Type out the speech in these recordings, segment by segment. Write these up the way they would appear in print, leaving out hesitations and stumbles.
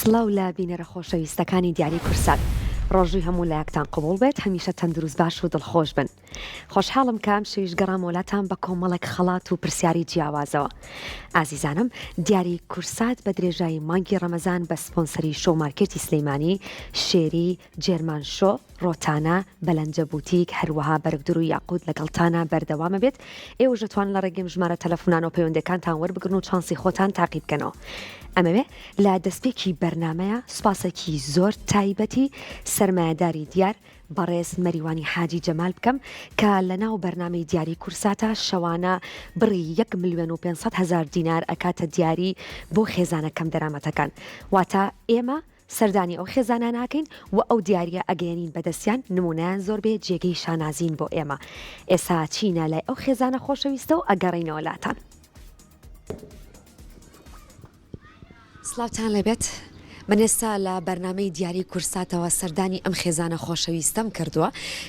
سڵاو لە بینەرە خۆشەویستەکانی دیاری کورسات. ڕۆژی هەموو لایەکتان قبول بێت، هەمیشە تەندروست باش و دڵخۆش بن. خۆشحاڵم کام شەویش گەڕام وڵاتان بە کۆمەڵێک خەڵات و پرسیاری جیاوازەوە. ئازیزانم، دیاری کورسات بە درێژایی مانگی ڕەمەزان بە سپۆنسەری شۆ مارکێتی سلەیمانی، شێری، جێرمان شۆ، ڕۆتانە، بەلەنجە بوتیک، هەروەها بەرگدر و یاقوت لەگەڵتانە بەردەوامە بێت. ئێوە دەتوانن لە ڕێگەم ژمارە تەلەفۆنان و پەیوەندەکانتان وەربگرن و چانسی خۆتان تاقی بکەنەوە. ئەمەوێ لە دەستپێکی بەرنمەیە سوپاسێکی زۆر تایبەتی سەرمایه‌داری دیار بەڕێز مەریوانی حاجی جەمال بکەم کە لە ناو بەرنامەی دیاری کورساتە شەوانە بڕی 1,500,000 دینار ئەکاتە دیاری بۆ خێزانەکەم دەرامەتەکان. واتە ئێمە سەردانی ئەو خێزانە ناکەین و ئەو دیاریە ئەگەیەنین بەدەستیان، نمونەیان زۆر بێ جێگەی شانازین بۆ ئێمە. ئێستا چینە لای ئەو خێزانە خۆشەویستە و ئەگەڕینەوە لاتان. سڵاوتان لەبێت. من ئێستا لە بەرنامەی دیاری کورساتەوە سەردانی ئەم خێزانە خۆشەویستەم کردووە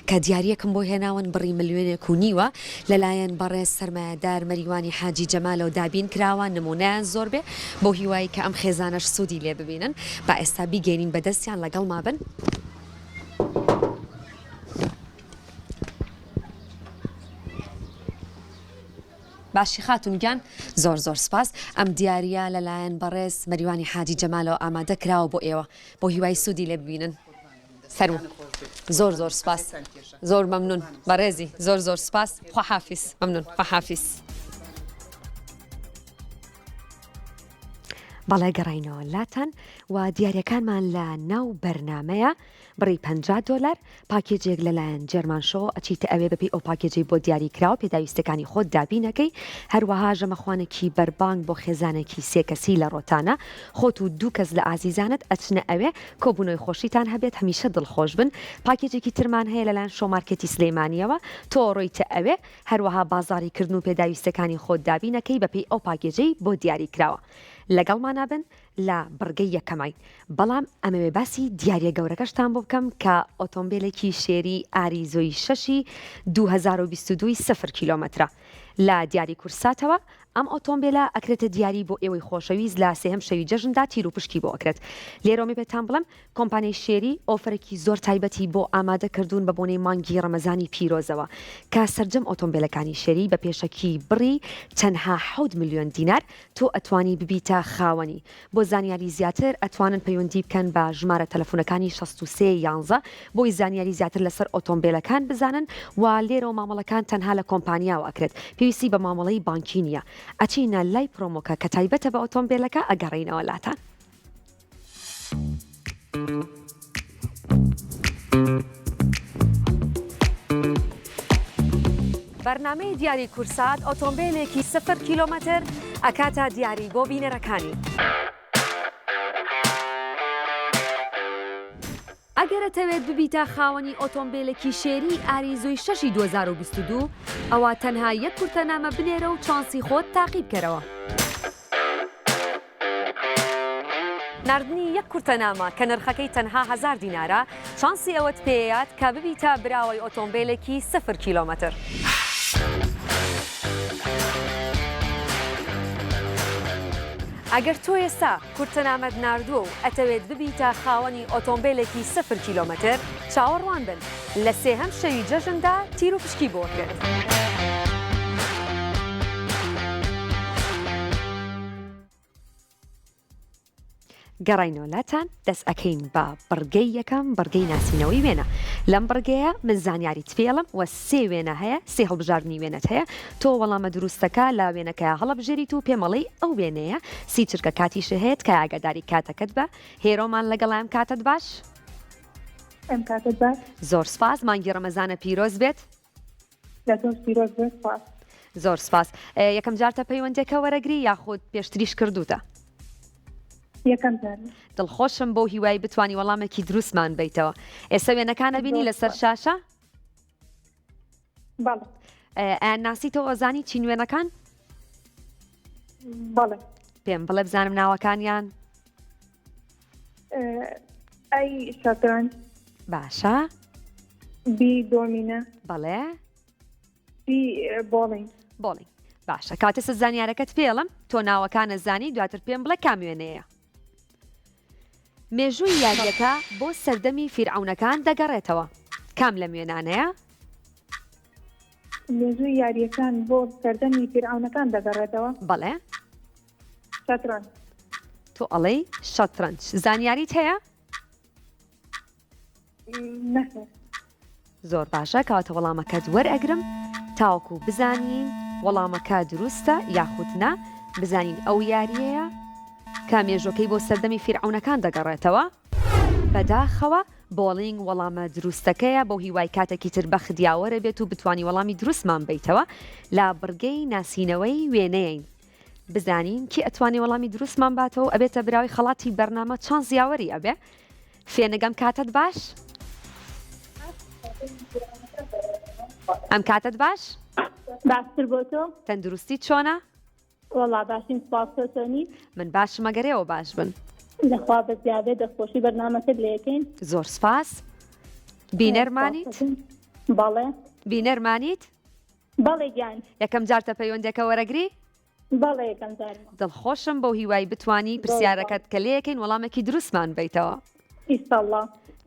کە دیاریەکم بۆ هێناون بڕی 1,5 ملیۆن لەلایەن بەڕێز سەرمایه‌دار مەریوانی حاجی جەمالەوە دابین کراوە، نمونەیان زۆر بێ بۆ هیوایی کە ئەم خێزانەش سوودی لێ ببینن. با ئێستا بیگەینین بەدەستیان، لەگەڵ ما بن. باشی خاتونگیان، زۆر زۆر سپاس. ئەم دیاریە لەلایەن بەڕێز مەریوانی حاجی جەمالەوە ئامادە کراوە بۆ ئێوە بۆ هیوای سوودی لێ ببینن. فەرموو. زۆر زۆر سپاس. زۆر مەمنون بەڕێزی، زۆر زۆر سپاس. خواحافیز. مەمنون. خواحافیز. بەڵێ گەڕینەوە لاتان و دیاریەکانمان لە ناو بەرنمەیە بڕی $50 پاکێجێک لەلایەن جێرمان شۆ ئەچیتە ئەوێ بەپی ئەو پاکێجی بۆ دیاری کراوە پێداویستەکانی خۆت دابینەکەی، هەروەها ژەمەخوانێکی بەربانگ بۆ خێزانێکی 3 کەسی لە ڕۆتانە، خۆت و 2 کەس لە ئازیزانت ئەچنە ئەوێ کۆبوونەوەی خۆشیتان هەبێت، هەمیشە دڵخۆش بن. پاکێجێکی ترمان هەیە لەلایەن شۆ مارکێتی سلەیمانیەوە، تۆ ڕۆیتە ئەوێ، هەروەها بازاڕی کردن و پێداویستەکانی خۆت دابینەکەی بەپی ئەو پاکێجەی بۆ دیاری کراوە. لەگەڵمان نابن لە بڕگەی یەکەمای. بەڵام ئەمەوێ باسی دیاریە گەورەکەشتان بۆ بکەم کە ئۆتۆمبیلێکی شێری ئاریزۆی 6 2022 0 کیلۆمەترە لە دیاری کورساتەوە. ئەم ئۆتۆمبیلە ئەکرێتە دیاری بۆ ئێوەی خۆشەویست لە سێهەم شەوی جەژندا تیر و پشکی بۆ ئەکرێت. لێرۆمی پێتان بڵم کۆمپانیای شێری ئۆفرێکی زۆر تایبەتی بۆ ئامادە کردوون بە بۆنەی مانگی ڕەمەزانی پیرۆزەوە کە سەرجەم ئۆتۆمبیلەکانی شێری بە پێشەکی بڕی تەنها 7 ملیۆن دینار تۆ ئەتوانی ببیتە خاوەنی. بۆ زانیاری زیاتر ئەتوانن پەیوەندی بکەن بە ژمارە تەلەفۆنەکانی 6311 بۆی زانیاری زیاتر لەسەر ئۆتۆمبیلەکان بزانن و لێرە مامەڵەکان تەنها لە کۆمپانیاوە ئەکرێت، پێویستی بە مامەڵەی بانکی نیە. ئەچینە لای پرۆمۆکە کە تایبەتە بە ئۆتۆمبیلەکە، ئەگەڕینەوە لاتان. بەرنامەی دیاری کورسات ئۆتۆمبیلێکی 0 کیلۆمەتر ئەکاتە دیاری بۆ بینەرەکانی. ئەگەرەتەوێت ببیتە خاوەنی ئۆتۆمبیلێکی شێری ئاریزۆی 6 2022 ئەوە تەنها یەک کورتەنامە بنێرە و چانسی خۆت تاقیب بکەرەوە. نردنی یەک کورتەنامە کە نرخەکەی تەنها 1000 دینارە، چانسی ئەوەت پێیات کە ببیتە براوەی ئۆتۆمبیلێکی 0 کیلۆمەتر. ئەگەر تۆ ئێستا کورتەنامەت ناردووە و ئەتەوێت ببیتە خاوەنی ئۆتۆمبیلێکی 0 کیلۆمەتر، چاوەڕوان بن لە سێهەم شەوی جەژندا تیر و پشکی بۆ کرێت. گەڕینەوە لاتان، دەست ئەکەین بە بڕگەی یەکەم، بڕگەی ناسینەوەی وێنە. لەم بڕگەیە من زانیاریت پێڵم و 3 وێنە هەیە، 3 هەڵبژاردننی وێنەت هەیە. تۆ وەڵامە دروستەکە لا وێنەکە هەڵبژێریت و پێمەڵی ئەو وێنەیە. 30 چرکە کاتیش هەیەت کە ئاگاداری کاتەکەت بە. هێرۆمان لەگەڵام کاتت باش؟ ئەم کاتت باش. زۆر سپاس. مانگی ڕەمەزانە پیرۆز بێت. لەتۆش پیرۆز بێت. سپاس. زۆر سپاس. یەکەم جارتە پەیوەندێکە وەرەگری یاخود پێشتریش کردوتە؟ یەکەم جار. دڵخۆشم بۆ هیوای بتوانی وەڵامێکی دروستمان بیتەوە. ئێستا وێنەکانە بینی لەسەر شاشە؟ بەڵێ. ناسیتەوە ئۆزانی چین وێنەکان؟ بەڵێ. پێم بڵێ بزانم ناوەکانیان. ئەی شەترەنج. باشە. بی دۆمینە. بەڵێ. بی بۆڵینگ. بۆڵینگ. باشە. کاتێسە زانیارەکەت پێڵم تۆ ناوەکانە زانی، دواتر پێم بڵێ کام وێنەیە. مێژووی یاریەکە بۆ سەردەمی فیرعونەکان دەگەڕێتەوە. کام لە وێنانەیە؟ مێژووی یاریەکان بۆ سەردەمی فیرعونەکان دەگەڕێتەوە. بەڵێ. شەترەنج. تۆ ئەڵەی شەترەنج. زانیاریت هەیە؟ نەخێر. زۆر باشە، کەواتە وەڵامەکەت وەرئەگرم تاوەکو بزانین وەڵامەکە دروستە یاخود نا، بزانین ئەو یاریەیە کە مێژوەکەی بۆ سەردەمی فیرعونەکان دەگەڕێتەوە. بەداخەوە بۆڵینگ وەڵامە دروستەکەیە بۆ هیوای کاتێکی تر بە خدیاوەرە بێت و بتوانی وەڵامی دروستمان بیتەوە. لا بڕگەی ناسینەوەی وێنەیەین بزانین کی ئەتوانی وەڵامی دروستمان باتەوە ئەبێتە براوی خەڵاتی بەرنامە چەند زیاوەری ئەبێ. فێنەگەم کاتت باش؟ ئەم کاتت باش؟ باشتر بۆ تۆ؟ تەندروستی چۆنە؟ وەڵا باشین سپاس تۆنی؟ من باشم ئەگەرێەوە باش بن. لەخوا بە زیادێ دەخۆشی بەرنامەکەت لە یەکەین. زۆر سپاس. بینەرمانیت؟ بەڵێ. بینەرمانیت؟ بەڵێ گیان. یەکەم جارتە پەیوەندێکە وەرەگری؟ بەڵێ یەکەم جار. دڵخۆشم بۆ هیوای بتانی پرسیارەکەت کە لە یەکەین وەڵامێکی دروستمان بیتەوە. ئیسەڵڵا.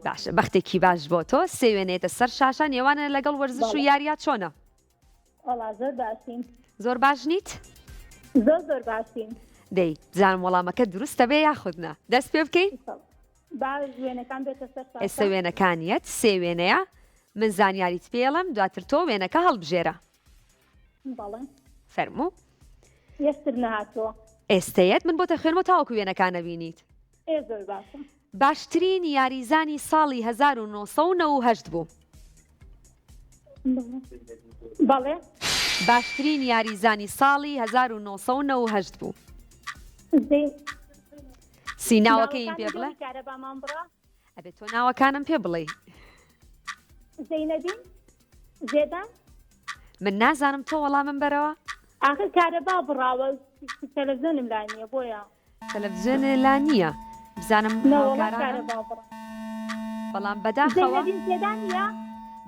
باشە، بەختێکی باش بۆ تۆ. سێ وێنێتە سەر شاشە، نێوانە لەگەڵ وەرزش و یاریا چۆنە؟ وەڵا زۆر باشین. زۆر باش نیت؟ زۆر باشین. دەی بزانم وەڵامەکە دروستە بێ یاخودنا. دەست پێ بکەین؟ باش وێنەکان بێتە سەر شاشە. ئێستا وێنەکانیەت سێ وێنەیە، من زانیاریت پێڵم دواتر تۆ وێنەکە هەڵبژێرە. بەڵێ. فەرموو. یەشتر نەهاتووە. ئێستەیەت من بۆتە خوێنمە تاوەکو وێنەکانە بینیت. زۆر باشە. باشترین یاریزانی ساڵی 1990 بوو. بەڵێ. باشترین یاریزانی ساڵی 1990 بوو. سیناوەکەی پێ بڵێ؟ کارەبامان بڕا؟ ئەبێت تۆ ناوەکانم پێ بڵێ. زەینەبین؟ زێدان؟ من نازانم تۆ وەڵامم بەرەوە؟ ئاخر کارەبا بڕاوە تەلەڤیزیۆنم لا نییە بۆیە. تەلەڤیزیۆنێ لا نییە. بزانم هاوکارانم بەڵام بەداخەوە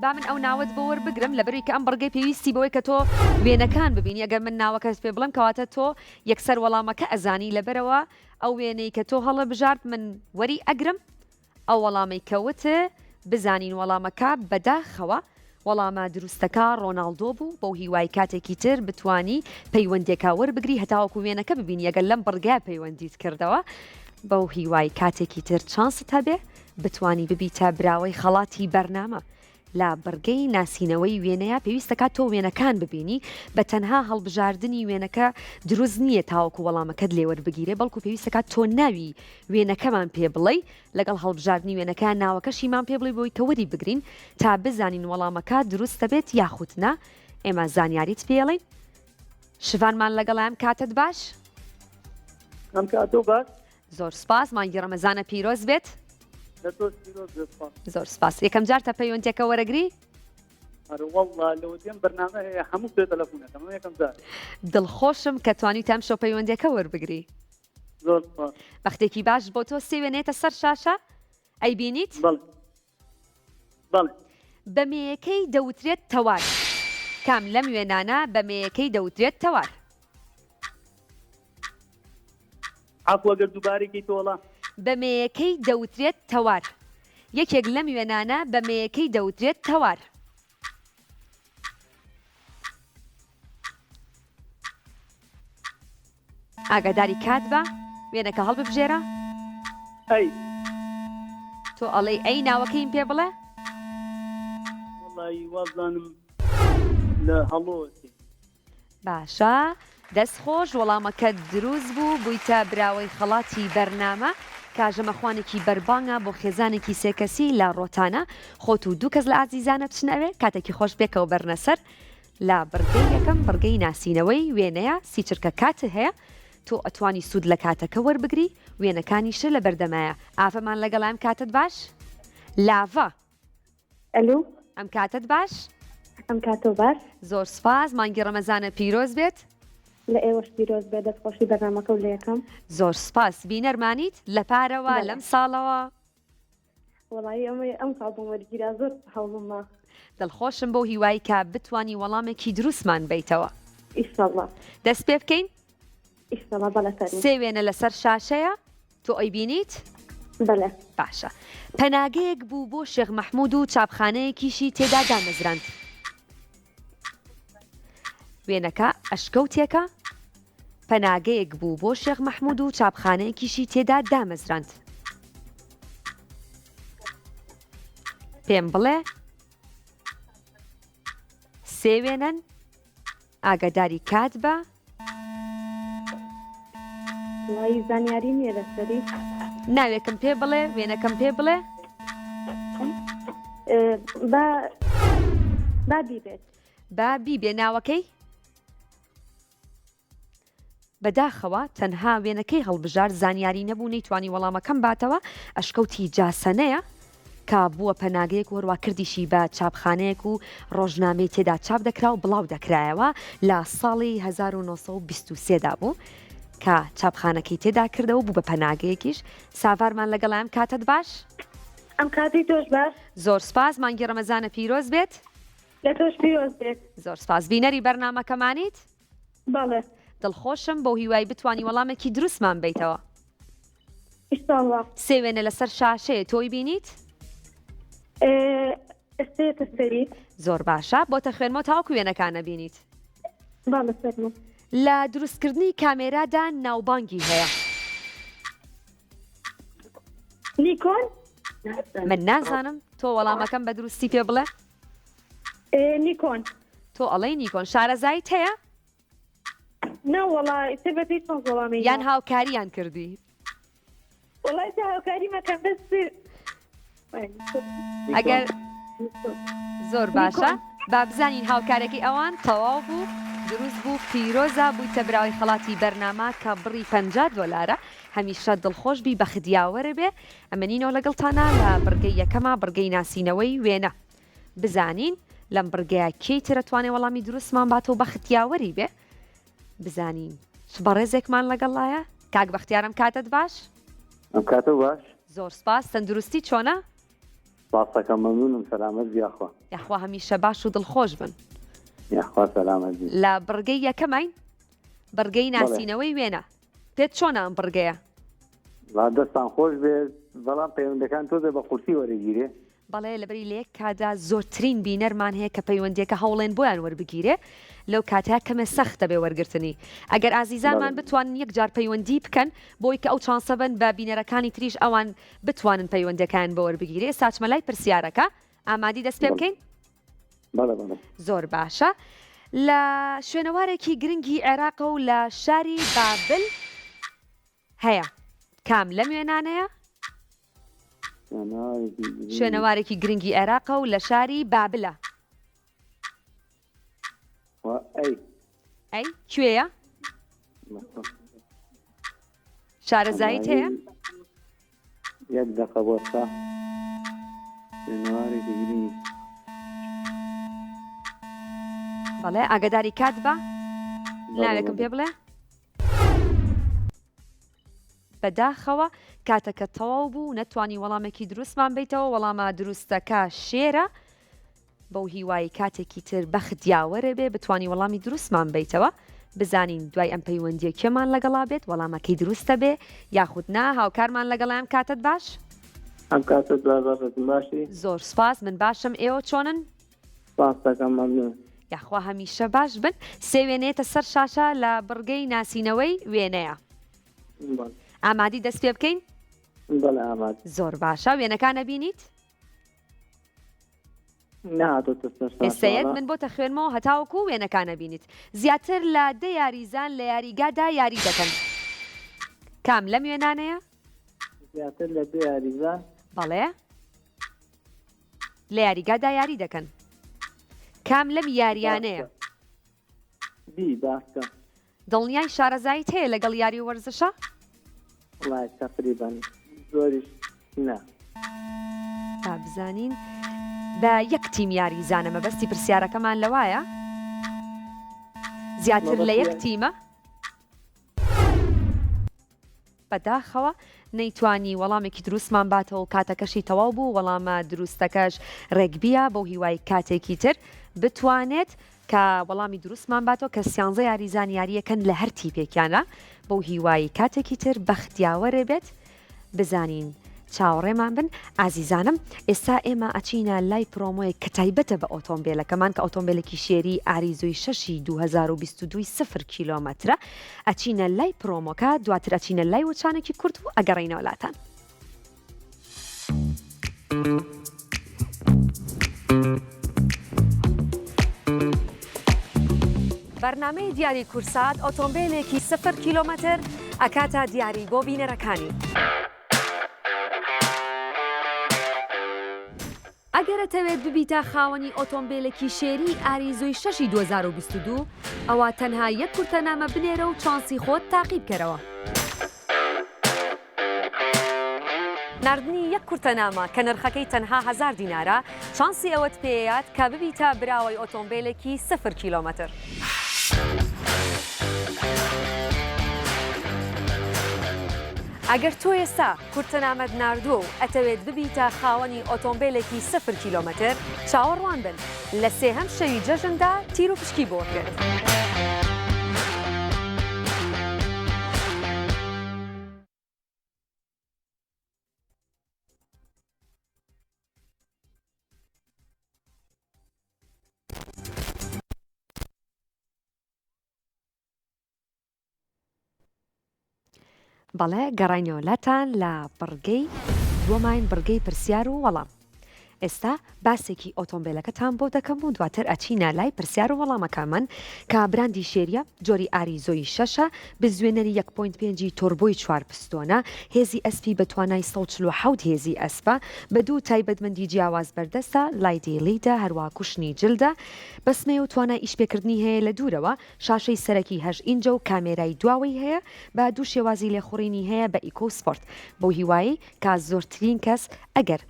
با من ئەو ناوت بۆ وەربگرم لەبەری کە ئەم بڕگەی پێویستی بەوەی کە تۆ وێنەکان ببینی. ئەگەر من ناوەکەس پێ بڵم کەواتە تۆ یەکسەر وەڵامەکە ئەزانی لەبەرەوە ئەو وێنەی کە تۆ هەڵە بژارد من وەری ئەگرم ئەو وەڵامی کەوتە بزانین وەڵامەکە بەداخەوە وەڵامە دروستەکە ڕۆناڵدۆ بوو بۆ هیوای کاتێکی تر بتانی پەیوەندێکا وەربگری هەتاوەکو وێنەکە ببینی ئەگەر لەم بڕگای پەیوەندیت کردەوە بەو هیوای کاتێکی تر چانست هەبێ بتانی ببیتە براوەی خەڵاتی بەرنامە. لا بەرگەی ناسینەوەی وێنەیە پێویستەکە تۆ وێنەکان ببینی بە تەنها هەڵبژاردننی وێنەکە دروست نییە تاوەکو وەڵامەکەت لێوەربگیرێ بەڵکو پێویستەکە تۆ ناوی وێنەکەمان پێ بڵێ لەگەڵ هەڵبژاردننی وێنەکە ناوەکەشیمان پێ بڵێ بۆی کەوەری بگرین تا بزانین وەڵامەکە دروستە بێت یاخودنا. ئێمە زانیاریت پێڵین شوانمان لەگەڵام کاتت باش؟ ئەم کاتۆ باش. زۆر سپاس. مانگی ڕەمەزانە پیرۆز بێت. زۆر سپاس. یەکەم جار تا پەیوەندێکە وەرەگری؟ وەڵڵا لەوە دێم بەرنامە هەیە هەموو پێ تەلەفۆنەکەم یەکەم جار. دڵخۆشم کە توانی تام شۆ پەیوەندێکە وەربگری. زۆر سپاس. بەختێکی باش بۆ تۆ سێ وێنێتە سەر شاشە ئەی بینیت؟ بەڵێ. بەڵێ. بەمێیەکەی دەوترێت تەوار. کام لەم وێنانە بەمێیەکەی دەوترێت تەوار؟ عەفو ئەگەر دووبارێکی تۆڵە. بەمێیەکەی دەوترێت تەوار. یەکێک لەم وێنانە بەمێیەکەی دەوترێت تەوار. ئاگاداری کات بە وێنەکە هەڵببژێرە؟ ئەی تۆ ئەڵێ ئەی ناوەکەیم پێ بڵێ؟ وەڵڵی وازانم لە هەڵۆتی. باشە دەستخۆش وەڵامەکە دروست بوو بوویتە براوەی خەڵاتی بەرنامە کاژەمەخوانێکی بەربانگە بۆ خێزانێکی سێکەسی لە ڕۆتانە خۆت و دوو کەس لە ئازیزانە بچنەوێ کاتێکی خۆش بێکەوە بەرنەسەر لا بڕگەی یەکەم بڕگەی ناسینەوەی وێنەیە سی چرکە کاتە هەیە تۆ ئەتوانی سوود لە کاتەکە وەربگری وێنەکانیشە لە بەردەمایە. ئافەمان لەگەڵام کاتت باش؟ لاڤە. ئەلو ئەم کاتت باش؟ ئەم کاتۆ باش. زۆر سپاس. مانگی ڕەمەزانە پیرۆز بێت. لە ئێوەش پیرۆز بێ دەستخۆشی بەرنامەکە و لە یەکەم. زۆر سپاس. بینەرمانیت لە پارەوە لەم ساڵەوە؟ وەڵی ئەم ساڵ بۆ وەرگیرا زۆر هەوڵمە. دڵخۆشم بۆ هیوای کە بتانی وەڵامێکی دروستمان بیتەوە. ئیشەڵڵا. دەست پێ بکەین؟ ئیشەڵڵا بەڵێ. سێ وێنە لەسەر شاشەیە تۆ ئەی بینیت؟ بەڵێ باشە پەناگەیەک بوو بۆ شێخ مەحموود و چاپخانەیەکیشی تێدا دامەزراند وێنەکە ئەشکەوتێکە پەناگەیەک بوو بۆ شێخ مەحموود و چاپخانەیەکیشی تێدا دامەزراند پێم بڵێ سێ وێنەن ئاگاداری کات بە وڵی زانیاری نییە لەسەری ناوێکم پێ بڵێ وێنەکەم پێ بڵێ با بیبێت با بیبێ ناوەکەی بەداخەوە تەنها وێنەکەی هەڵبژار زانیاری نەبوو نەیتوانی وەڵامەکەم باتەوە ئەشکەوتی جاسەنەیە کە بووە پەناگەیەک وەروە کردیشی بە چاپخانەیەک و ڕۆژنامەی تێدا چاپ دەکرا و بڵاو دەکرایەوە لە ساڵی 1923دا بوو کە چاپخانەکەی تێدا کردەوە بوو بە پەناگەیەکیش ساڤارمان لەگەڵام کاتت باش ئەم کاتی تۆش باش زۆر سپاس مانگی ڕەمەزانە پیرۆز بێت لە تۆش پیرۆز بێت زۆر سپاس بینەری بەرنامەکەمانیت بەڵێ دڵخۆشم بۆ هیوای بتوانی وەڵامێکی دروستمان بیتەوە ئیشتاڵڵا سێ وێنە لەسەر شاشەیە تۆی بینیت ئەستێتە سەری زۆر باشە بۆتە خوێنمەوە تاوەکو وێنەکانە بینیت باڵە سەرمە لە دروستکردنی کامێرادا ناوبانگی هەیە نیکۆن من نازانم تۆ وەڵامەکەم بە دروستی پێ بڵێ نیکۆن تۆ ئەڵەی نیکۆن شارەزایت هەیە نەوەڵی سبەتی چۆن وەڵامی یان هاوکاریان کردی وڵی هاوکاری مەکەم بەست ئەگەر زۆر باشە با بزانین هاوکارێکی ئەوان تەواو بوو دروست بوو پیرۆزە بوویتە براوی خەڵاتی بەرنامە کە بڕی $50 هەمیشە دڵخۆش بی بە خدیاوەرە بێ ئەمەنینەوە لەگەڵتانە لە بڕگەی یەکەمە بڕگەی ناسینەوەی وێنە بزانین لەم بڕگەیە کەی ترەتوانێ وەڵامی دروستمان باتەوە بە ختیاوەری بێ بزانین بەڕێزێکمان لەگەڵایە کاک بەختیارم کاتت باش ئەم کاتە باش زۆر سپاس تەندروستی چۆنە باسەکە مەمنونم سەلامەت بیاخوا یاخوا هەمیشە باش و دڵخۆش بن یاخوا سەلامەت بی لە بڕگەی یەکەمین بڕگەی ناسینەوەی وێنە پێت چۆنە ئەم بڕگەیە دەستان خۆش بێت بەڵام پەیوەندەکان تۆ دە بە قورسی وەرەگیرێ بەڵێ لەبەری لێک کادا زۆرترین بینەرمان هەیە کە پەیوەندێکە هەوڵێن بۆیان وەربگیرێ لەو کاتیا کەمە سەختە بێ وەرگرتنی ئەگەر ئازیزانمان بتوانن یەک جار پەیوەندی بکەن بۆی کە ئەو چانسە بن بە بینەرەکانی تریش ئەوان بتوانن پەیوەندەکان بە وەربگیرێ ساچمە لای پرسیارەکە ئامادی دەست پێ بکەین زۆر باشە لە شوێنەوارێکی گرنگی عێراق و لە شاری بابل هەیە کام لەم وێنانەیە شوێنەوارێکی گرنگی عێراقە و لە شاری بابلە ئەی کوێیە شارەزاییت هەیە یەک دەقە بۆستا شوێنەوارێکی گرنگ بەڵێ ئاگداری کات بە ناوێکم پێ بڵێ بەداخەوە کاتەکە تەواو بوو نەتوانی وەڵامێکی دروستمان بیتەوە وەڵامە دروستەکە شێرە بەو هیوای کاتێکی تر بەختیاوەرە بێ بتوانی وەڵامی دروستمان بیتەوە بزانین دوای ئەم پەیوەندیە کێمان لەگەڵا بێت وەڵامەکەی دروستە بێ یاخود نا هاوکارمان لەگەڵام کاتت باش ئەم کاتت باشی زۆر سپاس من باشم ئێوە چۆنن سپاسەکەم مەمنون یاخوا هەمیشە باش بن سێ وێنێتە سەر شاشە لە بڕگەی ناسینەوەی وێنەیە ئامادی دەست پێ بکەین بەڵێ ئاماد زۆر باشە وێنەکانە بینیت ئێستەیەت من بۆتە خوێنمەوە هەتاوەکو وێنەکانە بینیت زیاتر لە دە یاریزان لە یاریگادا یاری دەکەن کام لەم وێنانەیە زیاتر لە دە یاریزان بەڵێ لە یاریگادا یاری دەکەن کام لەم یاریانەیە باسکە دڵنیای شارەزاییت هەیە لەگەڵ یاری وەرزشە وڵای تەقریبەن زۆریش نا تا بزانین بە یەک تیم یاریزانە مەبەستی پرسیارەکەمان لەوایە زیاتر لە یەک تیمە بەداخەوە نەیتوانی وەڵامێکی دروستمان باتەوە کاتەکەشی تەواو بوو وەڵامە دروستەکەش ڕێکبیە بۆ هیوای کاتێکی تر بتوانێت کە وەڵامی دروستمان باتەوە کە سیانزە یاریزان یاریەکەن لە هەر تیپێکیانە بۆ هیوای کاتێکی تر بەختیاوەرە بێت بزانین چاوەڕێمان بن ئازیزانم ئێستا ئێمە ئەچینە لای پرۆمۆیە کە تایبەتە بە ئۆتۆمبیلەکەمان کە ئۆتۆمبیلێکی شێری ئاریزۆی 6 2022 0 کیلۆمەترە ئەچینە لای پرۆمۆکە دواتر ئەچینە لای وچانێکی کورت و ئەگەڕینە وڵاتان. بەرنامەی دیاری کورسات ئۆتۆمبیلێکی 0 کیلۆمەتر ئەکاتە دیاری بۆ بینەرەکانی. ئەگەرەتەوێت ببیتە خاوەنی ئۆتۆمبیلێکی شێری ئاریزۆی 6 2022 ئەوە تەنها یەک کورتەنامە بنێرە و چانسی خۆت تاقیب کەرەوە. نردنی یەک کورتەنامە کە نرخەکەی تەنها 1000 دینارە چانسی ئەوەت پێیات کە ببیتە براوەی ئۆتۆمبیلێکی 0 کیلۆمەتر. ئەگەر تۆ ئێستا کورتەنامەت ناردووە و ئەتەوێت ببیتە خاوەنی ئۆتۆمبیلێکی 0 کیلۆمەتر چاوەڕوان بن لە سێهەم شەوی جەژندا تیر و پشکی بۆ کرد. بەڵێ گەڕینەوەلاتان لە بڕگەی دووەماین بڕگەی پرسیار و وەڵام. ئێستا باسێکی ئۆتۆمبیلەکەتان بۆ دەکەم و دواتر ئەچینە لای پرسیار و وەڵامەکەمان کە براندی شێریە جۆری ئاریزۆی 6 بزوێنەری 1.5 تۆربۆی 4 پستۆنە هێزی ئەسپی بە توانای 147 هێزی ئەسپە بە دوو تایبەتمەندی جیاواز بەردەستە لای دیلیدا هەروە کوشتنی جلدە بەسمێ و توانای ئیشپێکردنی هەیە لە دوورەوە شاشەی سەرەکی 8 ئینجە و کامێرای دواوەی هەیە بە دوو شێوازی لێخوڕینی هەیە بە ئیکۆسپۆرت بۆ هیوایی کا زۆرترین کەس ئەگەر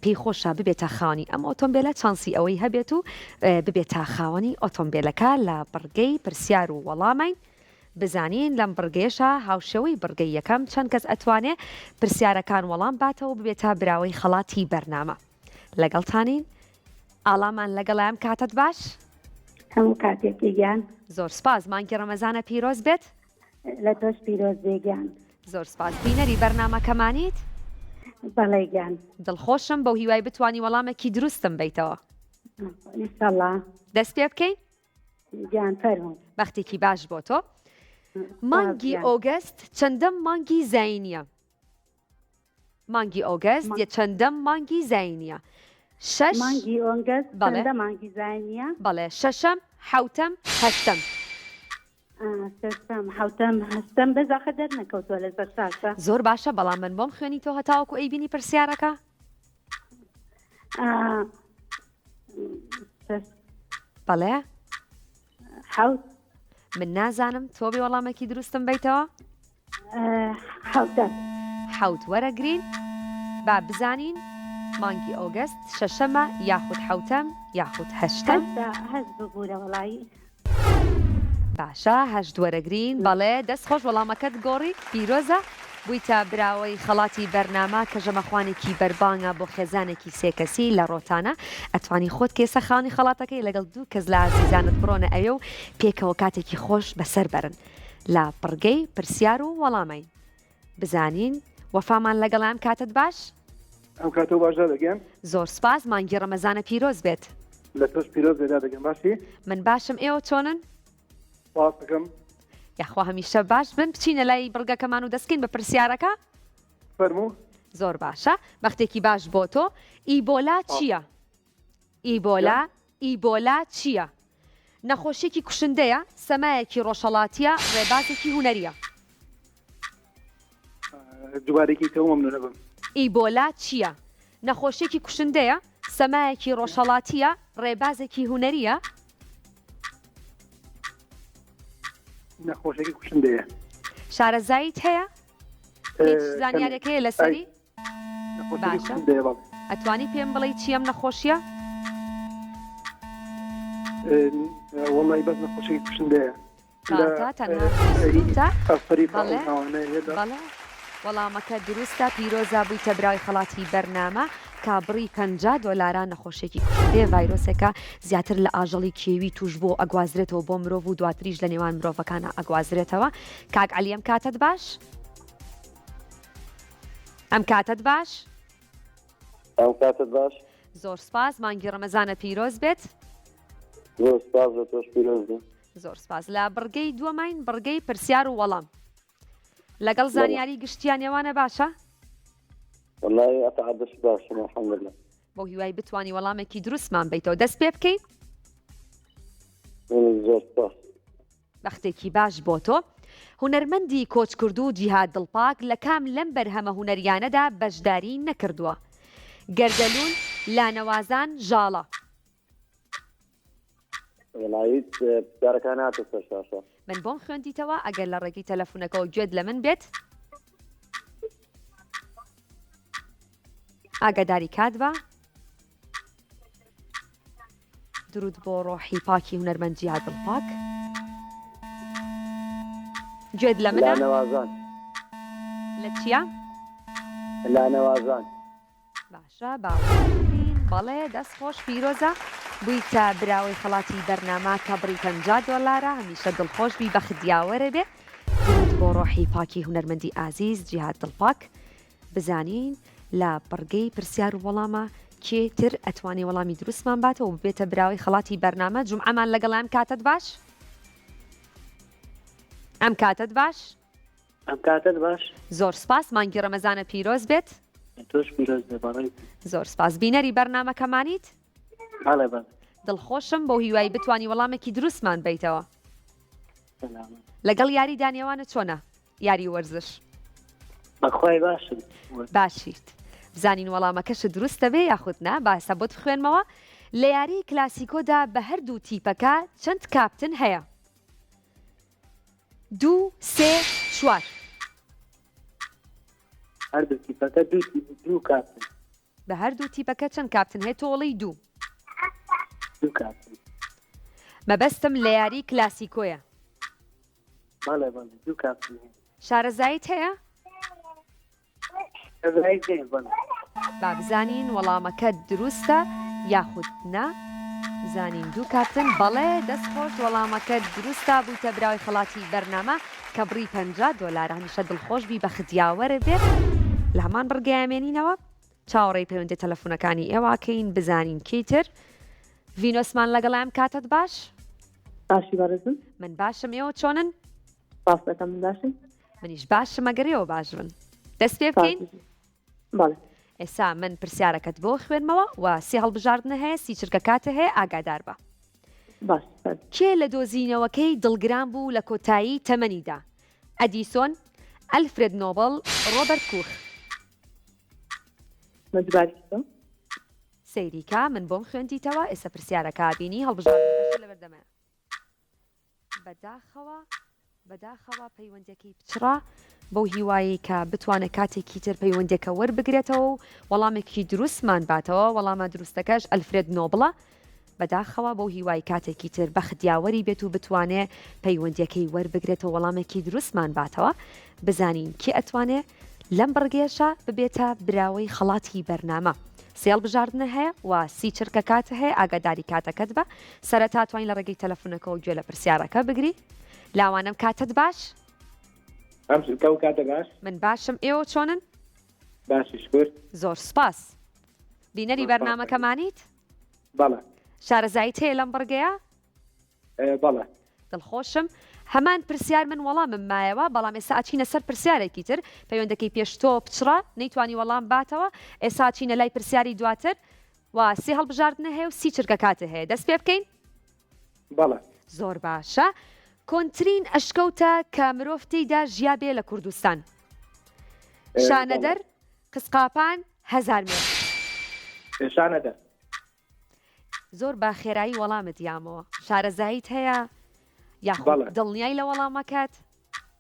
پێی خۆشە ببێتە خاوەنی ئەم ئۆتۆمبیلە چانسی ئەوەی هەبێت و ببێتە خاوەنی ئۆتۆمبیلەکە لە بڕگەی پرسیار و وەڵامین بزانین لەم بڕگەیەشە هاوشەوەی بڕگەی یەکەم چەند کەس ئەتوانێت پرسیارەکان وەڵام باتەوە ببێتە براوەی خەڵاتی بەرنامە. لەگەڵتانین ئاڵامان لەگەڵام کاتت باش؟ هەموو کاتێکی گیان زۆر سپاس مانگی ڕەمەزانە پیرۆز بێت لە تۆش پیرۆز بێگیان. زۆر سپاس بینەری بەرنامەکەمانیت؟ بەڵێگیان دڵخۆشم بەو هیوای بتوانی وەڵامێکی دروستم بیتەوە. ئینشەڵڵا دەست پێ بکەین؟ گیان فەرموو. بەختێکی باش بۆ تۆ. مانگی ئۆگەست چەندەم مانگی زاینیە؟ مانگی ئۆگەست یە چەندەم مانگی زاینیە؟ شەش مانگی ئۆگەست بەڵێ چەندە مانگی زاینیە؟ بەڵێ شەشەم حەوتەم هەشتەم. شەشتەم حەوتەم هەشتەم بەزاخە دەرنەکەوتووە لە سەر شاشە. زۆر باشە بەڵام من بۆم خوێنی تۆ هەتاوەکو ئەیبینی پرسیارەکە؟ بەڵێ حەوت من نازانم تۆ بێ وەڵامێکی دروستم بیتەوە؟ حەوتەم حەوت وەرەگرین با بزانین مانگی ئۆگەست شەشەمە یاخود حەوتەم یاخود هەشتەم. هەست ببوورە وەڵایی. باشە هەشت وەرەگرین بەڵێ دەست خۆش وەڵامەکەت گۆڕی پیرۆزە بوویتە براوەی خەڵاتی بەرنامە کە ژەمەخوانێکی بەربانگە بۆ خێزانێکی سێکەسی لە ڕۆتانە ئەتوانی خۆت کێسە خاوەنی خەڵاتەکەی لەگەڵ دوو کەس لە ئازیزانت بڕۆنە ئەوێ و پێکەوە کاتێکی خۆش بەسەر بەرن لە پڕگەی پرسیار و وەڵامین بزانین وەفامان لەگەڵام کاتت باش؟ ئەم کاتەوە باشدا دەگەم. زۆر سپاس مانگی ڕەمەزانە پیرۆز بێت. لە تۆش پیرۆز بێدا دەگەم باشی؟ من باشم ئێوە چۆنن؟ سپاس دەکەم. یاخوا هەمیشە باش بن بچینە لای بڕگەکەمان و دەستکەین بە پرسیارەکە؟ فەرموو. زۆر باشە بەختێکی باش بۆ تۆ. ئیبۆلا چییە؟ ئیبۆلا چییە؟ نەخۆشیێکی کوشندەیە سەمایەکی ڕۆژهەڵاتیە ڕێبازێکی هوەریە. دووارێکی تەوە مەمنونە بم. ئیبۆلا چییە؟ نەخۆشیێکی کوشندەیە سەمایەکی ڕۆژهەڵاتیە ڕێبازێکی هوەریە. نەخۆشێکی کوشندەیە. شارەزاییت هەیە؟ هیچ زانیارێک هەیە لەسەری؟ باشە ئەتوانی پێم بڵێ چی ئەم نەخۆشیە؟ وەڵی بەس نەخۆشێکی کوشندەیە. بەڵێ وەڵامەکە دروستە پیرۆزە بوویتە براوی خەڵاتی بەرنامە کابڕی $50 نەخۆشێکی کوشندەیە ڤایرۆسێکە زیاتر لە ئاژەڵی کێوی توش بۆ ئەگوازرێتەوە بۆ مرۆڤ و دواتریش لە نێوان مرۆڤەکانە ئەگوازرێتەوە. کاک عەلی ئەم کاتت باش؟ ئەم کاتت باش ئەم کاتت باش زۆر سپاس مانگی ڕەمەزانە پیرۆز بێت زۆر سپاس بە تۆش پیرۆز بێ. زۆر سپاس لە بڕگەی دووەمین بڕگەی پرسیار و وەڵام لەگەڵ زانیاری گشتیان ێوانە باشە وەڵای ئەتعادش باشم الحەمدولله. بۆ هیوای بتوانی وەڵامێکی دروستمان بیتەوە دەست پێ بکەیت زۆر سپاس. بەختێکی باش بۆ تۆ هونەرمەندی کۆچکردو و جیهاد دڵپاک لە کام لەم بەرهەمە هونەریانەدا بەشداری نەکردووە گەردەلوون لانەوازان ژاڵە وەڵایی پرسیارەکان هاتە سەر شاشە. من بۆم خوێندیتەوە ئەگەر لە ڕێگەی تەلەفونەکەەوە گوێت لە من بێت ئاگاداری کات بە درود بۆ ڕۆحی پاکی هونەرمەند جیهاد دڵپاک گوێت لە منە لانەوازان لە چییە؟ لانەوازان باشە باوەڕین بەڵێ دەستخۆش پیرۆزە بوویتە براوەی خەڵاتی بەرنامە کە بڕی $50 هەمیشە دڵخۆش بی بە خدیاوەرە بێ درود بۆ ڕۆحی پاکی هونەرمەندی ئازیز جیهاد دڵپاک بزانین لە بڕگەی پرسیار و وەڵامە کێتر ئەتوانی وەڵامی دروستمان باتەوە و بێتە براوەی خەڵاتی بەرنامە جومعەمان لەگەڵ ئەم کاتت باش ئەم کاتت باش ئەم کاتت باش زۆر سپاس مانگی ڕەمەزانە پیرۆز بێت تۆش پیرۆز بێ بەڕێ زۆر سپاس بینەری بەرنامەکەمانیت بەڵێ بەڵێ دڵخۆشم بۆ هیوای بتوانی وەڵامێکی دروستمان بیتەوە سەلامە لەگەڵ یاری دانیێوانە چۆنە یاری وەرزش بەخوای باشم باشیت بزانین وەڵامەکەش دروستە بێ یاخود نا باسە بۆت بخوێنمەوە لە یاری کلاسیکۆدا بە هەردوو تیپەکە چەند کاپتن هەیە 2 3 4 هەردوو تیپەکە دوو کاتن بە هەردوو تیپەکە چەند کاپتن هەیە تۆڵی 2 دوو کاتن مەبەستم لە یاری کلاسیکۆیە بەڵێ بەڵێ دوو کاتن شارەزایت هەیە ئەزای دێ بەڵێ با بزانین وەڵامەکە دروستە یاخود نا زانین دوو کاپتن بەڵێ دەستخۆش وەڵامەکە دروستە بوویتە براوی خەڵاتی بەرنامە کە بڕی $50 هەمیشە دڵخۆش بی بە خدیاوەرە بێت لە هەمان بڕگەیامێنینەوە چاوەڕێی پەیوەندی تەلەفونەکانی ئێواکەین بزانین کیتر ڤینۆسمان لەگەڵام کاتت باش باشی بەڕێزم من باشم ئێوە چۆنن باسەکەم من باشم منیش باشم ئەگەرەوە باش بن دەست پێ بکەین بەڵێ ئێستا من پرسیارەکەت بۆ خوێنمەوە و سێ هەڵبژاردنە هەیە سی چرکە کاتە هەیە ئاگادار بە باش کێ لە دۆزینەوەکەی دڵگران بوو لە کۆتایی تەمەنیدا ئەدیسۆن ئەلفرێد نۆبڵ ڕۆبەرت کوخ مەجباری سەیریکا من بۆم خوێندیتەوە ئێستا پرسیارەکە بینی هەڵبژاردنەکەش لە بەردەمایە بەداخەوە پەیوەندەکەی پچڕا بەو هیوایی کە بتوانە کاتێکی تر پەیوەندەکە وەربگرێتەوە و وەڵامێکی دروستمان باتەوە وەڵامە دروستەکەش ئەلفرێد نۆبڵە بەداخەوە بەو هیوای کاتێکی تر بە خدیاوەری بێت و بتوانێ پەیوەندەکەی وەربگرێتەوە وەڵامێکی دروستمان باتەوە بزانین کی ئەتوانێ لەم بڕگێشە ببێتە براوەی خەڵاتی بەرنامە سێڵ بژاردنە هەیە و سی چرکە کاتە هەیە ئاگاداری کاتەکەت بە سەرەتا توانین لە ڕێگەی تەلەفونەکەەوە گوێ لە پرسیارەکە بگری لاوانم کاتت باش ئەم چرکە و کاتە باش من باشم ئێوە چۆنن باشی شکر زۆر سپاس بینەری بەرنامەکەمانیت بەڵێ شارەزایت هەیە لەم بڕگەیە بەڵێ دڵخۆشم هەمان پرسیار من وەڵامم مایەوە بەڵام ئێستا ئاچینە سەر پرسیارێکی تر پەیوەندەکەی پێشتۆ پچڕە نەیتوانی وەڵام باتەوە ئێستا چینە لای پرسیاری دواتر و سێ هەڵبژاردنە هەیە و سی چرکە کاتە هەیە دەست پێ بکەین بەڵێ زۆر باشە کۆنترین ئەشکەوتە کە مرۆڤ تێیدا ژیا بێ لە کوردستان شانەدەر قسقاپان هەزار مێر شانەدە زۆر با خێرایی وەڵامت یامەوە شارەزایت هەیە یاخود بەڵێ. دڵنیای لە وەڵامەکەت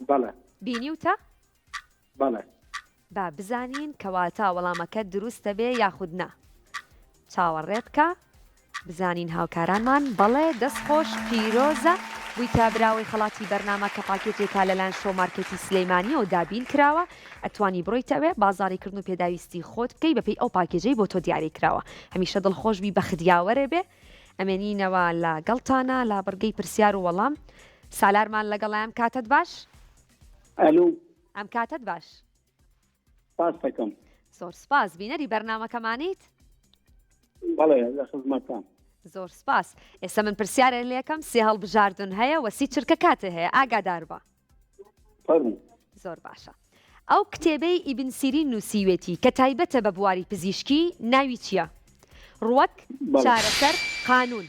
بەڵێ بینیوتە بەڵێ با بزانین کەواتە وەڵامەکە دروستە بێ یاخود نا چاوەڕێ بکە بزانین هاوکارانمان بەڵێ دەستخۆش پیرۆزە بوویتە براوەی خەڵاتی بەرنامە کە پاکێتێکا لەلایەن شۆ مارکێتی سلەیمانی و دابین کراوە ئەتوانی بڕۆیتەوێ بازاڕیکردن و پێداویستی خۆت بکەی بەپێی ئەو پاکێجەی بۆ تۆ دیاری کراوە هەمیشە دڵخۆشبی بە خدیاوەرێ بێ ئەمێنینەوە لە گەڵتانە لە بڕگەی پرسیار و وەڵام سالارمان لەگەڵایەم کاتت باش ئەلو ئەم کاتت باش پاسەکەم زۆر سپاس بینەری بەرنامەکەمانیت بەڵێ لە خزمەتان زۆر سپاس ئێستا من پرسیارە لێکم سێ هەڵبژاردن هەیە و سی چرکە کاتە هەیە ئاگادار بە فەرموو زۆر باشە ئەو کتێبەی ئیبن سیرین نووسیوێتی کە تایبەتە بە بواری پزیشکی ناوی چییە؟ ڕوەک چارەسەر قانون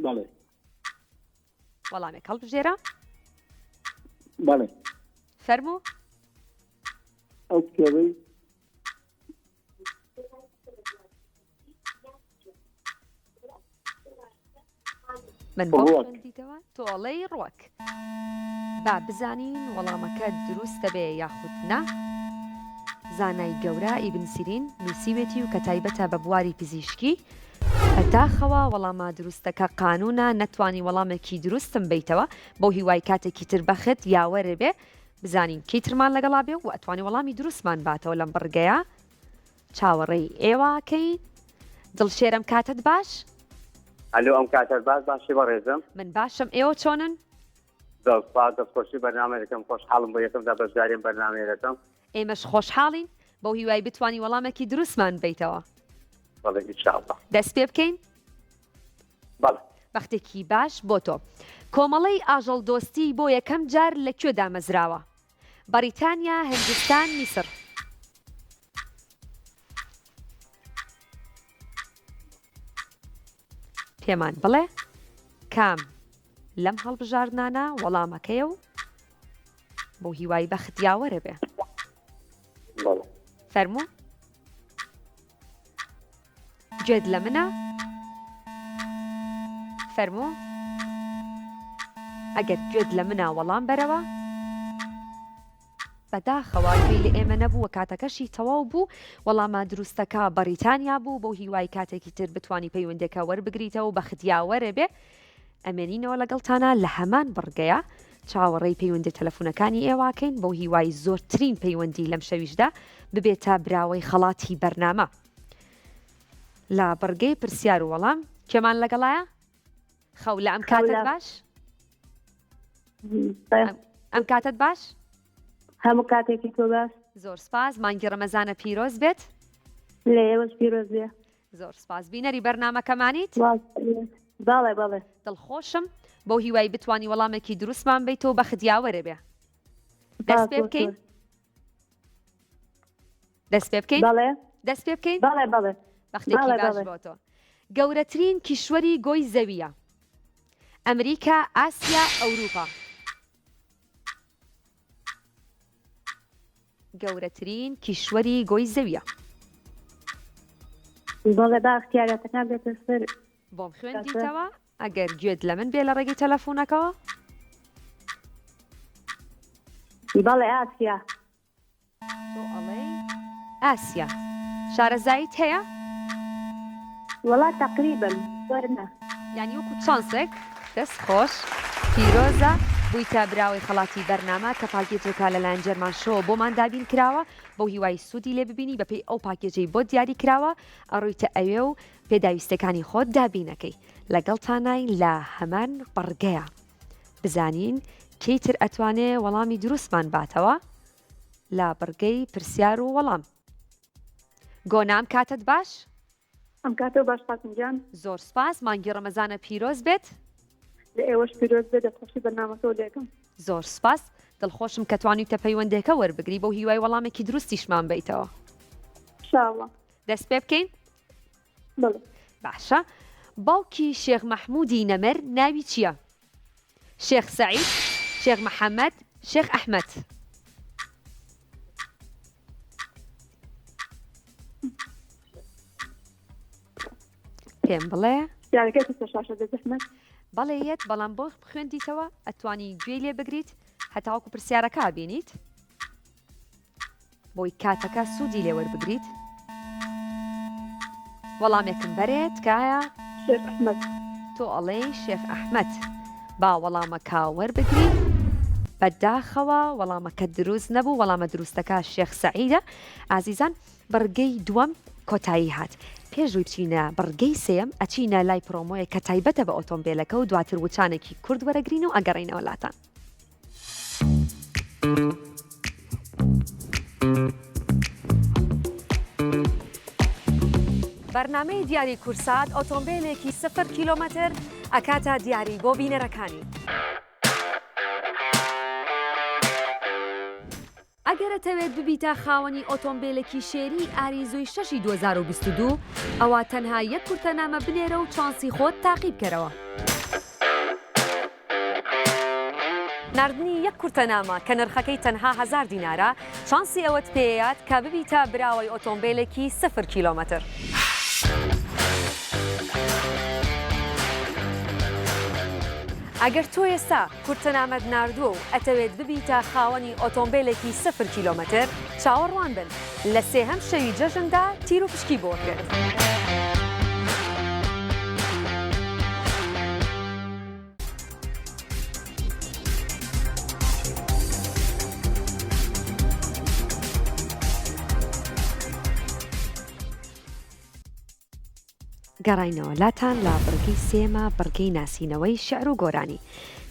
بەڵێ وەڵامێک هەڵبژێرە بەڵێ فەرموو ئەو کتێبەی من ڕووەک. بۆ خوێندیتەوە تۆڵەی ڕوەک با بزانین وەڵامەکە دروستە بێ یاخود نا زانای گەورە ئیبن سیرین نووسیوێتی و کە تایبەتە بە بواری پزیشکی بەداخەوە وەڵامە دروستەکە قانونە نەتوانی وەڵامێکی دروستم بیتەوە بۆ هیوای کاتێکی تر بەخت یاوەرە بێ بزانین کەی ترمان لەگەڵا بێ و ئەتوانی وەڵامی دروستمان باتەوە لەم بڕگەیە چاوەڕێی ئێوەکەین دڵشێرم کاتت باش ئەلو ئەم کاتەر باش باشی بەڕێزم من باشم ئێوە چۆنن دەسپاس دەستخۆشی بەرنامە دەکەم خۆشحاڵم بۆ یەکەمدا بەشداریم بەرنامەیە دەکەم ئێمەش خۆشحاڵین بۆ هیوای بتوانی وەڵامێکی دروستمان بیتەوە بەڵێ ئینشاءالله دەست پێ بکەین بەڵێ بەختێکی باش بۆ تۆ کۆمەڵەی ئاژەڵ دۆستی بۆ یەکەم جار لەکوێ دامەزراوە بەریتانیا هندستان میسر پێمان بڵێ کام لەم هەڵبژاردنانە وەڵامەکەیە و بۆ هیوای بەخت یاوەرە بێ بەڵێ فەرموو گوێت لە منە فەرموو ئەگەر گوێت لە منە وەڵام بەرەوە بەداخەوە گوێی لە ئێمە نەبووە کاتەکەشی تەواو بوو وەڵامە دروستەکە بەریتانیا بوو بۆ هیوای کاتێکی تر بتوانی پەیوەندێکە وەربگریتەوە و بەختیاوەرە بێ ئەمێنینەوە لەگەڵتانە لە هەمان بڕگەیە چاوەڕێی پەیوەندی تەلەفۆنەکانی ئێواکەین بۆ هیوای زۆرترین پەیوەندی لەم شەویشدا ببێتە براوەی خەڵاتی بەرنامە لە بڕگەی پرسیار و وەڵام کێمان لەگەڵایە خەو لە ئەم کاتت باش ئەم کاتت باش هەموو کاتێکی تۆ باش زۆر سپاس مانگی ڕەمەزانە پیرۆز بێت لە ئێوەش پیرۆز بێ زۆر سپاس بینەری بەرنامەکەمانیت باڵێ باڵێ دڵخۆشم بۆ هیوای بتوانی وەڵامێکی دروستمان بیتەوە بە خدیاوەرە بێ دەست پێ بکەین دەست پێ بکەین باڵێ دەست پێ بکەین باڵێ باڵێ بەختێکی باش بۆ تۆ گەورەترین کیشوەری گۆی زەویە ئەمریکا ئاسیا ئەوروپا گەورەترین کیشوەری گۆی زەویە باڵێ با اختیارەتەکان بێتە سەر بۆم خوێندیتەوە ئەگەر گوێت لە من بێ لە ڕێگەی تەلەفۆنەکەەوە باڵێ ئاسیا تۆ ئەڵێ ئاسیا شارەزاییت هەیە وڵات تقریبا وەرنە یانی وەکو چانسێک دەست خۆش پیرۆزە بوویتە براوەی خەڵاتی بەرنامە کە پاکێجێکا لەلایەن جەرمان شۆ بۆمان دابین کراوە بۆ هیوای سوودی لێ ببینی بەپێی ئەو پاکێجەی بۆ دیاری کراوە ئەڕوویتە ئەوێ و پێداویستەکانی خۆت دابینەکەی لەگەڵتانای لە هەمان بەڕگەیە بزانین کەیتر ئەتوانێ وەڵامی دروستمان باتەوە لە بەڕگەی پرسیار و وەڵام گۆنام کاتت باش ئەم کاتەوە باش فاتنجان زۆر سپاس مانگی ڕەمەزانە پیرۆز بێت لە ئێوەش پیرۆز بێ دەستخۆشی بەرنامەکەەوە لێکم زۆر سپاس دڵخۆشم کە توانیتە پەیوەندێکە وەربگری بۆ هیوای وەڵامێکی دروستیشمان بیتەوە انشاءالله دەست پێ بکەین بەڵێ باشە باوکی شێخ مەحموودی نەمەر ناوی چییە؟ شێخ سەعید شێخ محەممەد شێخ ئەحمەد پێم بڵێ یارەکەی پێ شاشە دەزەحمەت بەڵێیەت بەڵام بۆ خوێندیتەوە ئەتوانی گوێی لێ بگریت هەتاوەکو پرسیارەکە بینیت بۆی کاتەکە سوودی لێ وەربگریت وەڵامێکم بەرێت کایە شێخ ئەحمەد تۆ ئەڵێ شێخ ئەحمەد با وەڵامەکە وەربگریت بەداخەوە وەڵامەکە دروست نەبوو وەڵامە دروستەکە شێخ سەعیدە ئازیزان بەڕگەی دووەم کۆتایی هات پێشووی بچینە بڕگەی سێم ئەچینە لای پرۆمۆیە کە تایبەتە بە ئۆتۆمبیلەکە و دواتر وچانێکی کورد وەرەگرین و ئەگەڕینەوە لاتان بەرنامەی دیاری کورسات ئۆتۆمبیلێکی 0 کیلۆمەتر ئەکاتە دیاری بۆ بینەرەکانی. ئەگەرەتەوێت ببیتە خاوەنی ئۆتۆمبیلێکی شێری ئاریزوی 6 2022 ئەوە تەنها یەک کورتەنامە بنێرە و چانسی خۆت تاقیب کەرەوە. ناردنی یەک کورتەنامە کە نرخەکەی تەنها 1000 دینارە چانسی ئەوەت پێیات کە ببیتە براوەی ئۆتۆمبیلێکی 0 کیلۆمەتر. ئەگەر تۆ ئێستا کورتەنامەت ناردووە و ئەتەوێت ببیتە خاوەنی ئۆتۆمبیلێکی 0 کیلۆمەتر چاوەڕوان بن لە سێهەم شەوی جەژندا تیر و پشکی بۆ کرد. گەڕاینەوە لاتان لا بڕگەی سێمە بڕگەی ناسینەوەی شێعر و گۆرانی.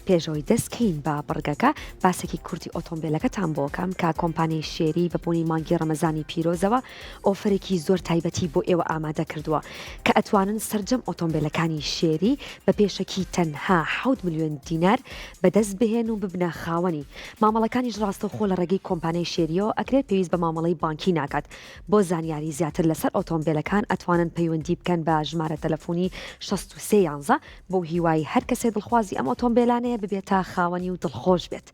پێشەوەی دەستکەین بە بڕگەکە باسێکی کورتی ئۆتۆمبیلەکەتان بۆکەم کە کۆمپانیای شێری بەبوونی مانگی ڕەمەزانی پیرۆزەوە ئۆفرێکی زۆر تایبەتی بۆ ئێوە ئامادە کردووە کە ئەتوانن سەرجەم ئۆتۆمبیلەکانی شێری بە پێشەکی تەنها 7 ملیۆن دینار بەدەست بهێن و ببنە خاوەنی. مامەڵەکانیش ڕاستەوخۆ لە ڕێگەی کۆمپانیای شێریەوە ئەکرێت پێویست بە مامەڵەی بانکی ناکات. بۆ زانیاری زیاتر لەسەر ئۆتۆمبیلەکان ئەتوانن پەیوەندی بکەن بە ژمارە تەلەفۆنی 6311 بۆ هیوای هەر کەسێ دڵخوازی ئەم ئۆتۆمبیلانەیە ببێتە خاوەنی و دڵخۆش بێت.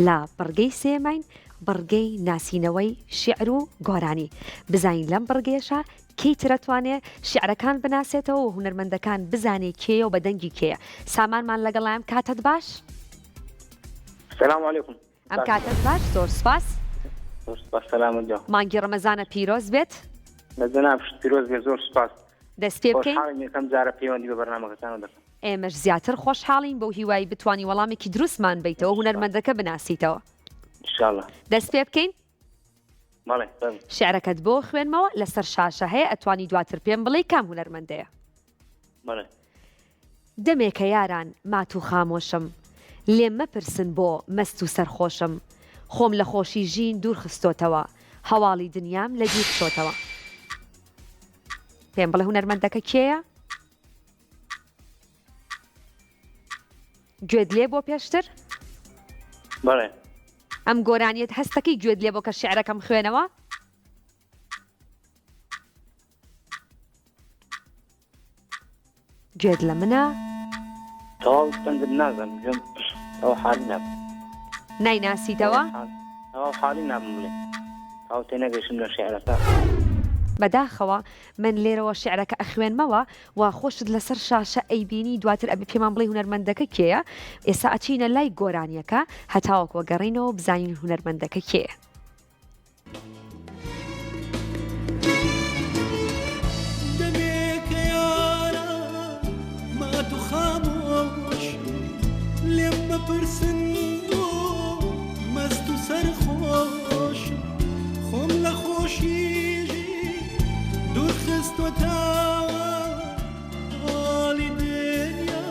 لا بڕگەی سێمین بڕگەی ناسینەوەی شێعر و گۆرانی. بزانین لەم بڕگەیەشە کەی ترەتوانێت شێعرەکان بناسێتەوە و هونەرمەندەکان بزانێت کێیە و بەدەنگی کێیە. سامانمان لەگەڵایەم کاتت باش؟ السلام عليكم. ئەم کاتت باش، زۆر سپاس. سلام جا. مانگی ڕەمەزانە پیرۆز بێت. لەجەناب پیرۆز بێ، زۆر سپاس. دەست پێ بکەین. خۆشحاڵم یەکەم جارە پەیوەندی بە بەرنامەکەتان دەکەم. ئێمەش زیاتر خۆشحاڵین بەو هیوای بتوانی وەڵامێکی دروستمان بیتەوە هونەرمەندەکە بناسیتەوە. ئینشاءڵڵا. دەست پێ بکەین. بەڵێ. شێعرەکەت بۆ خوێنمەوە لەسەر شاشە هەیە ئەتوانی دواتر پێم بڵێ کام هونەرمەندەیە. بەڵێ. دەمێکە یاران مات و خامۆشم لێم مەپرسن بۆ مەست و سەرخۆشم خۆم لە خۆشی ژین دوور خستۆتەوە هەواڵی دنیام لە گیر شۆتەوە. پێم بڵێ هونەرمەندەکە کێیە؟ گوێت لێ بۆ پێشتر؟ بەڵێ. ئەم گۆرانیت هەستەکەی گوێت لێ بۆ کە شێعرەکەم خوێنەوە؟ گوێت لە منە؟ تەواو ستەنگت نازانم گوێم ئەو حالی نابم. نایناسیتەوە؟ ئەو حالی نابم بڵێ. ئەو تێنەگەیشتم لە شێعرەکە. بەداخەوە من لێرەوە شێعرەکە ئەخوێنمەوە و خۆشت لەسەر شاشە ئەیبینی دواتر ئەبێ پێمان بڵێ هونەرمەندەکە کێیە. ئێستا ئەچینە لای گۆرانیەکە هەتاوەکوە گەڕینەوە بزانین هونەرمەندەکە کێیە. دەمێکە یارە مات و خامۆش لێم مەپرسن بۆ مەست و سەرخۆش خۆم لە خۆشیژی دوور خستۆتەوە هەواڵی دنیا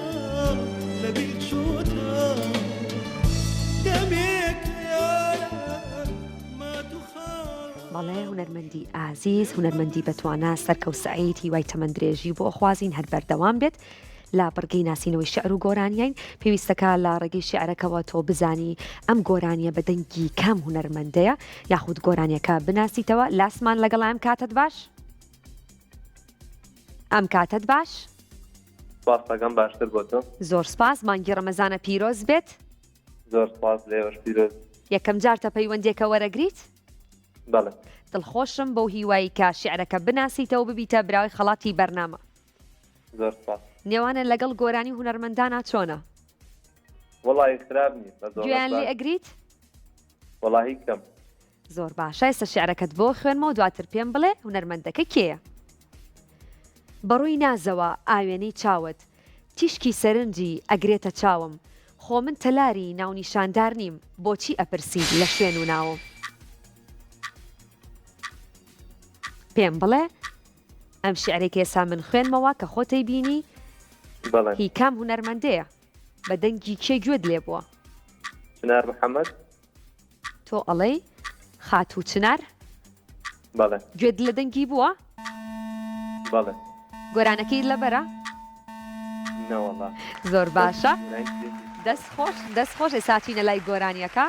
لە بیر چۆتەوە دەمێکە یارە مات و خامۆش. بەڵێ هونەرمەندی ئازیز هونەرمەندی بەتوانە سەرکەوت سەعید هیوای تەمەندرێژی بۆ خوازین هەر بەردەوام بێت. لا بڕگەی ناسینەوەی شێعر و گۆرانیین پێویستەکە لە ڕێگەی شێعرەکەەوە تۆ بزانی ئەم گۆرانیە بەدەنگی کام هونەرمەندەیە یاخود گۆرانیەکە بناسیتەوە. لاسمان لەگەڵام کاتت باش؟ ئەم کاتت باش؟ سپاسەکەم باشتر بۆ تۆ. زۆر سپاس. مانگی ڕەمەزانە پیرۆز بێت. زۆر سپاس لێوەش پیرۆز. یەکەم جارتە پەیوەندێکە وەرەگریت؟ بەڵێ. دڵخۆشم بەو هیوایی کە شێعرەکە بناسیتەوە ببیتە براوی خەڵاتی بەرنامە. زۆر سپاس. نێوانە لەگەڵ گۆرانی هونەرمەندانە چۆنە؟ وەڵی خراب نیست. گوێیان لێ ئەگریت؟ وەڵی کەم. زۆر باشە. ئێستا شێعرەکەت بۆ خوێنمەوە دواتر پێم بڵێ هونەرمەندەکە کێیە. بەڕووی نازەوە ئاوێنەی چاوت تیشکی سەرنجی ئەگرێتە چاوم خۆ من تەلاری ناونیشاندار نیم بۆچی ئەپرسید لە شوێن و ناوم. پێم بڵێ ئەم شێعرێکی ئێستا من خوێنمەوە کە خۆتەی بینی هی کام هونەرمەندەیە بەدەنگی کێ گوێت لێ بووە؟ چنار محەممەد. تۆ ئەڵەی خاتوو چنار؟ بەڵێ. گوێت لە دەنگی بووە؟ بەڵێ گۆرانەکەی لەبەرە نەوەڵا زۆر باشە دەست خۆش ئێستا چینە لای گۆرانیەکە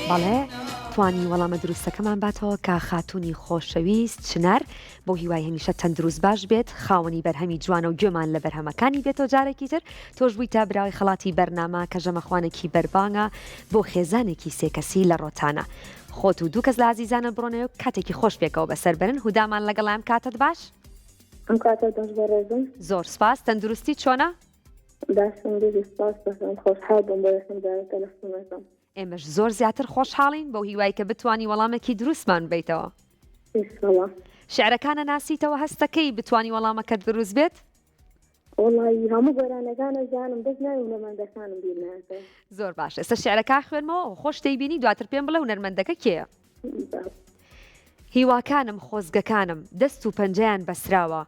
بەڵێ توانی وەڵامە دروستەکەمان باتەوە کە خاتوونی خۆشەویست چنار بۆ هیوای هەمیشە تەندروست باش بێت خاوەنی بەرهەمی جوانە و گوێمان لە بەرهەمەکانی بێتەوە جارێکی تر تۆش بووی تا براوی خەڵاتی بەرنامە کە ژەمەخوانێکی بەربانگە بۆ خێزانێکی سێکەسی لە ڕۆتانە خۆت و دوو کەس لە عزیزانە بڕۆنەوە کاتێکی خۆش پێکەوە بەسەر برن هودامان لەگەڵام کاتت باش ئەم کاتە دەست بە ڕێزم زۆر سپاس تەندروستی چۆنە؟ داشتم دوی سپاس بەخۆم خۆشحاڵ بووم بۆ یەکەم جارە تەلەفۆنەکەم ئێمەش زۆر زیاتر خۆشحاڵین بۆ هیوای کە بتوانی وەڵامێکی دروستمان بیتەوە ئینشاڵڵا شعرەکانە ناسیتەوە هەستەکەی بتوانی وەڵامەکەت دروست بێت؟ وەڵی هەموو گۆرانەکانە زانم بەس ناوی هونەرمەندەکانم بیر ناکەم زۆر باش ئێستا شعرەکە خوێنمەوە خۆش دەیبینی دواتر پێم بڵێ هونەرمەندەکە کێیە؟ هیواکانم خۆزگەکانم دەست و پەنجەیان بەسراوە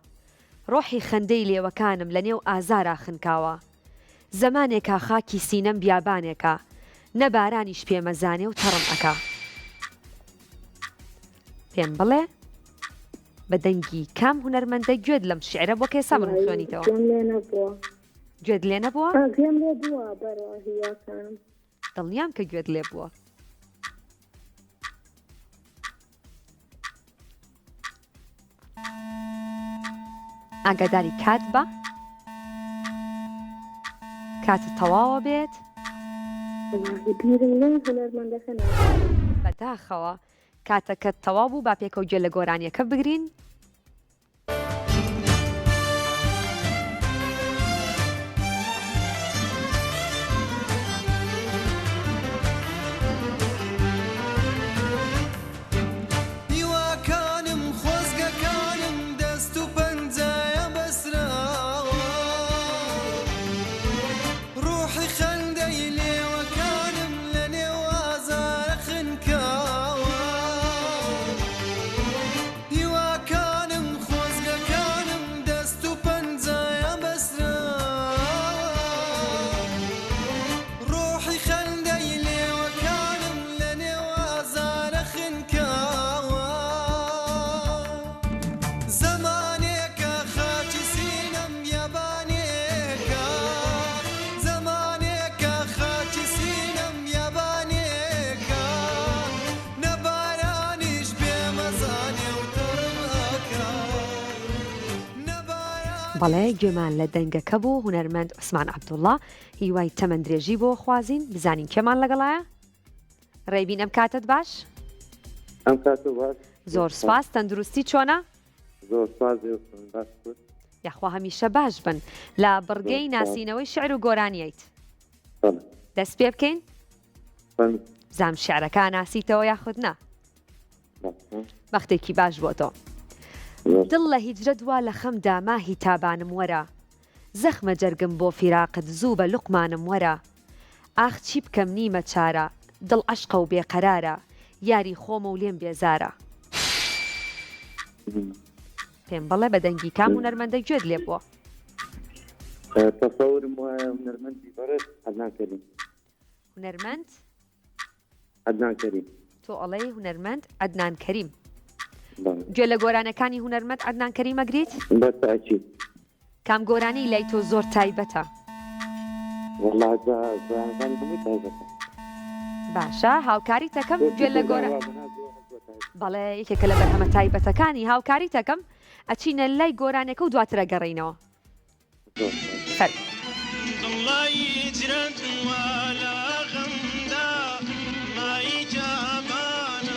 ڕۆحی خەندەی لێوەکانم لە نێو ئازارا خنکاوە زەمانێکا خاکی سینەم بیابانێکە نەبارانیش پێمەزانێ و تەڕم ئەکا پێم بڵێ بە دەنگی کام هونەرمەندە گوێت لەم شعرە بۆ کێسا من خوێنیتەوە گوێت لێ نەبووە؟ گوێم لێ بووە بەرەوە هیواکانم دڵنیام کە گوێت لێ بووە ئاگاداری کات بە کاتت تەواوە بێت بەداخەوە کاتەکەت تەواو بوو با پێکەوە گوێ لە گۆرانیەکە بگرین بەڵێ گوێمان لە دەنگەکە بوو هونەرمەند عوسمان عەبدوڵڵا هیوای تەمەندرێژی بۆ خوازین بزانین کێمان لەگەڵایە ڕێبین ئەم کاتت باش ئەم کاتە باش زۆر سپاس تەندروستی چۆنە زۆر سپاس باش یاخوا هەمیشە باش بن لە بڕگەی ناسینەوەی شعر و گۆرانیەیت دەست پێ بکەین زام شعرەکە ناسیتەوە یاخود نا وەختێکی باش بۆ تۆ دڵ لە هیجرە دوا لە خەمدا ماهی تابانم وەرە زەخمە جەرگم بۆ فیراقت زوو بە لوقمانم وەرە ئاخ چی بکەم نیمە چارە دڵ عەشقە و بێقەرارە یاری خۆمە و لێم بێزارە پێم بڵێ بە دەنگی کام هونەرمەندە گوێت لێ بووە تەسەورم وایە هونەرمەندی بەڕێز عەدنان کەریم هونەرمەند عەدنان کەریم تۆ ئەڵێ هونەرمەند عەدنان کەریم گوێ لە گۆرانەکانی هونەرمەند عەدنان کەریم ئەگریت بەتاکید کام گۆرانی لای تۆ زۆر تایبەتە وەڵڵا زانەکانی هەمووی تایبەتە باشە هاوکاری تەکەم گوێ لە گۆرە بەڵێ یەکێکە لە بەرهەمە تایبەتەکانی هاوکاری تەکەم ئەچینە لای گۆرانێکە و دواترە گەڕینەوە ولا غمدا ما يجابان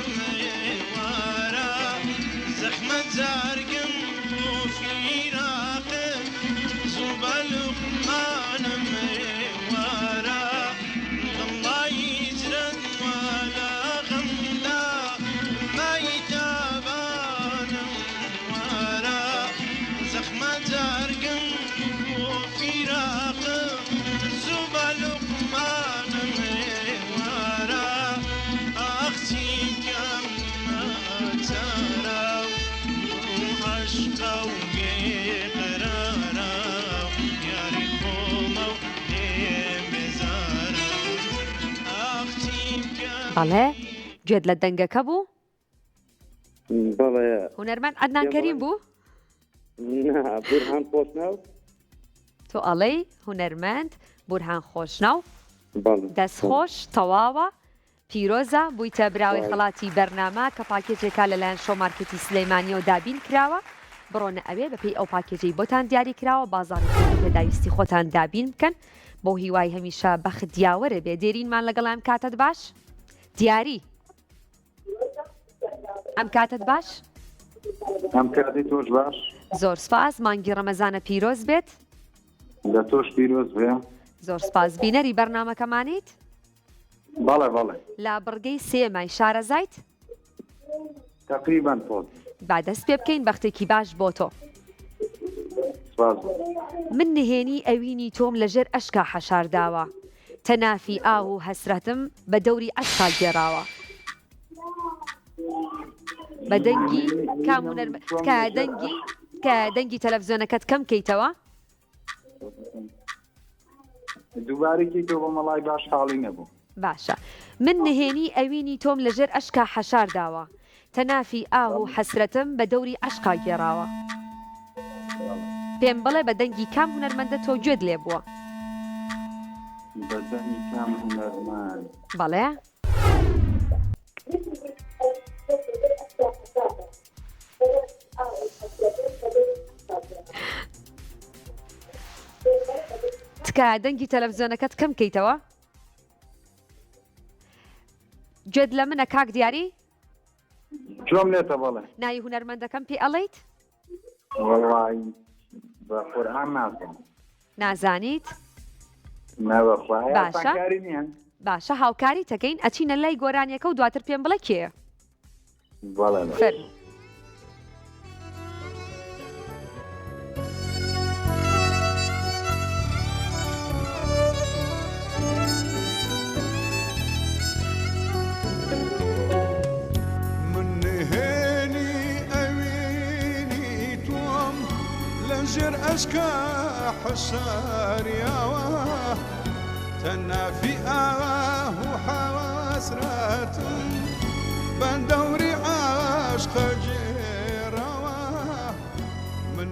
بەڵێ گوێت لە دەنگەکە بوو بەڵێ هونەرمەند عەدنان کەریم بوو نا بورهان خۆشناو تۆ ئەڵێی هونەرمەند بورهان خۆشناو بەڵێ دەستخۆش تەواوە پیرۆزە بوویتە براوی خەڵاتی بەرنامە کە پاکێجێکا لەلایەن شۆمارکێتی سلەیمانیەوە دابین کراوە بڕۆنە ئەوێ بەپێی ئەو پاکێجەی بۆتان دیاری کراوە بازاڕی پێداویستی خۆتان دابین بکەن بۆ هیوای هەمیشە بەخت دیاوەرە بێ دێرینمان لەگەڵام کاتت باش دیاری ئەم کاتت باش ئەم کاتی تۆش باش زۆر سپاس مانگی ڕەمەزانە پیرۆز بێت لە تۆش پیرۆز بێ زۆر سپاس بینەری بەرنامەکەمانیت بەڵێ بەڵێ لا بڕگەی سێمای شارەزایت تقریبا فۆت با دەست پێ بکەین بەختێکی باش بۆ تۆ سپاس من نهێنی ئەوینی تۆم لەژێر ئەشکا حەشارداوە تەنافی ئاو و هەسرەتم بە دەوری ئەشکا گێڕاوە بە دەنگی کامونەر کە دەنگی تەلەڤزیۆنەکەت کەم کەیتەوە دووبارێکی تۆ بە مەڵای باش حاڵی نەبوو باشە من نهێنی ئەوینی تۆم لەژێر ئەشکا حەشارداوە تەنافی ئاو و حەسرەتم بە دەوری ئەشقا گێڕاوە پێم بڵێ بە دەنگی کام هونەرمەندە تۆ گوێت لێ بووە بەدەنگی کام هونەرمەند بەڵێ تکە دەنگی تەلەڤزیۆنەکەت کەم کەیتەوە گوێت لە منە کاک دیاری چۆم لێتە بەڵێ ناوی هونەرمەندەکەم پێ ئەڵەیت وەڵای بە قورئان نازانم نازانیت نەوەخوای باشە. ئاسانکاری نییە باشە هاوکاری تەکەین ئەچینە لای گۆرانیەکە و دواتر پێم بڵێ کێ بەڵێ فەرموو. من نهێنی ئەوینی تۆم لەژێر ئەشکا حەشاریاوە تەنافی ئاو و حەسرەتم بە دەوری عاشقە گێڕاوە من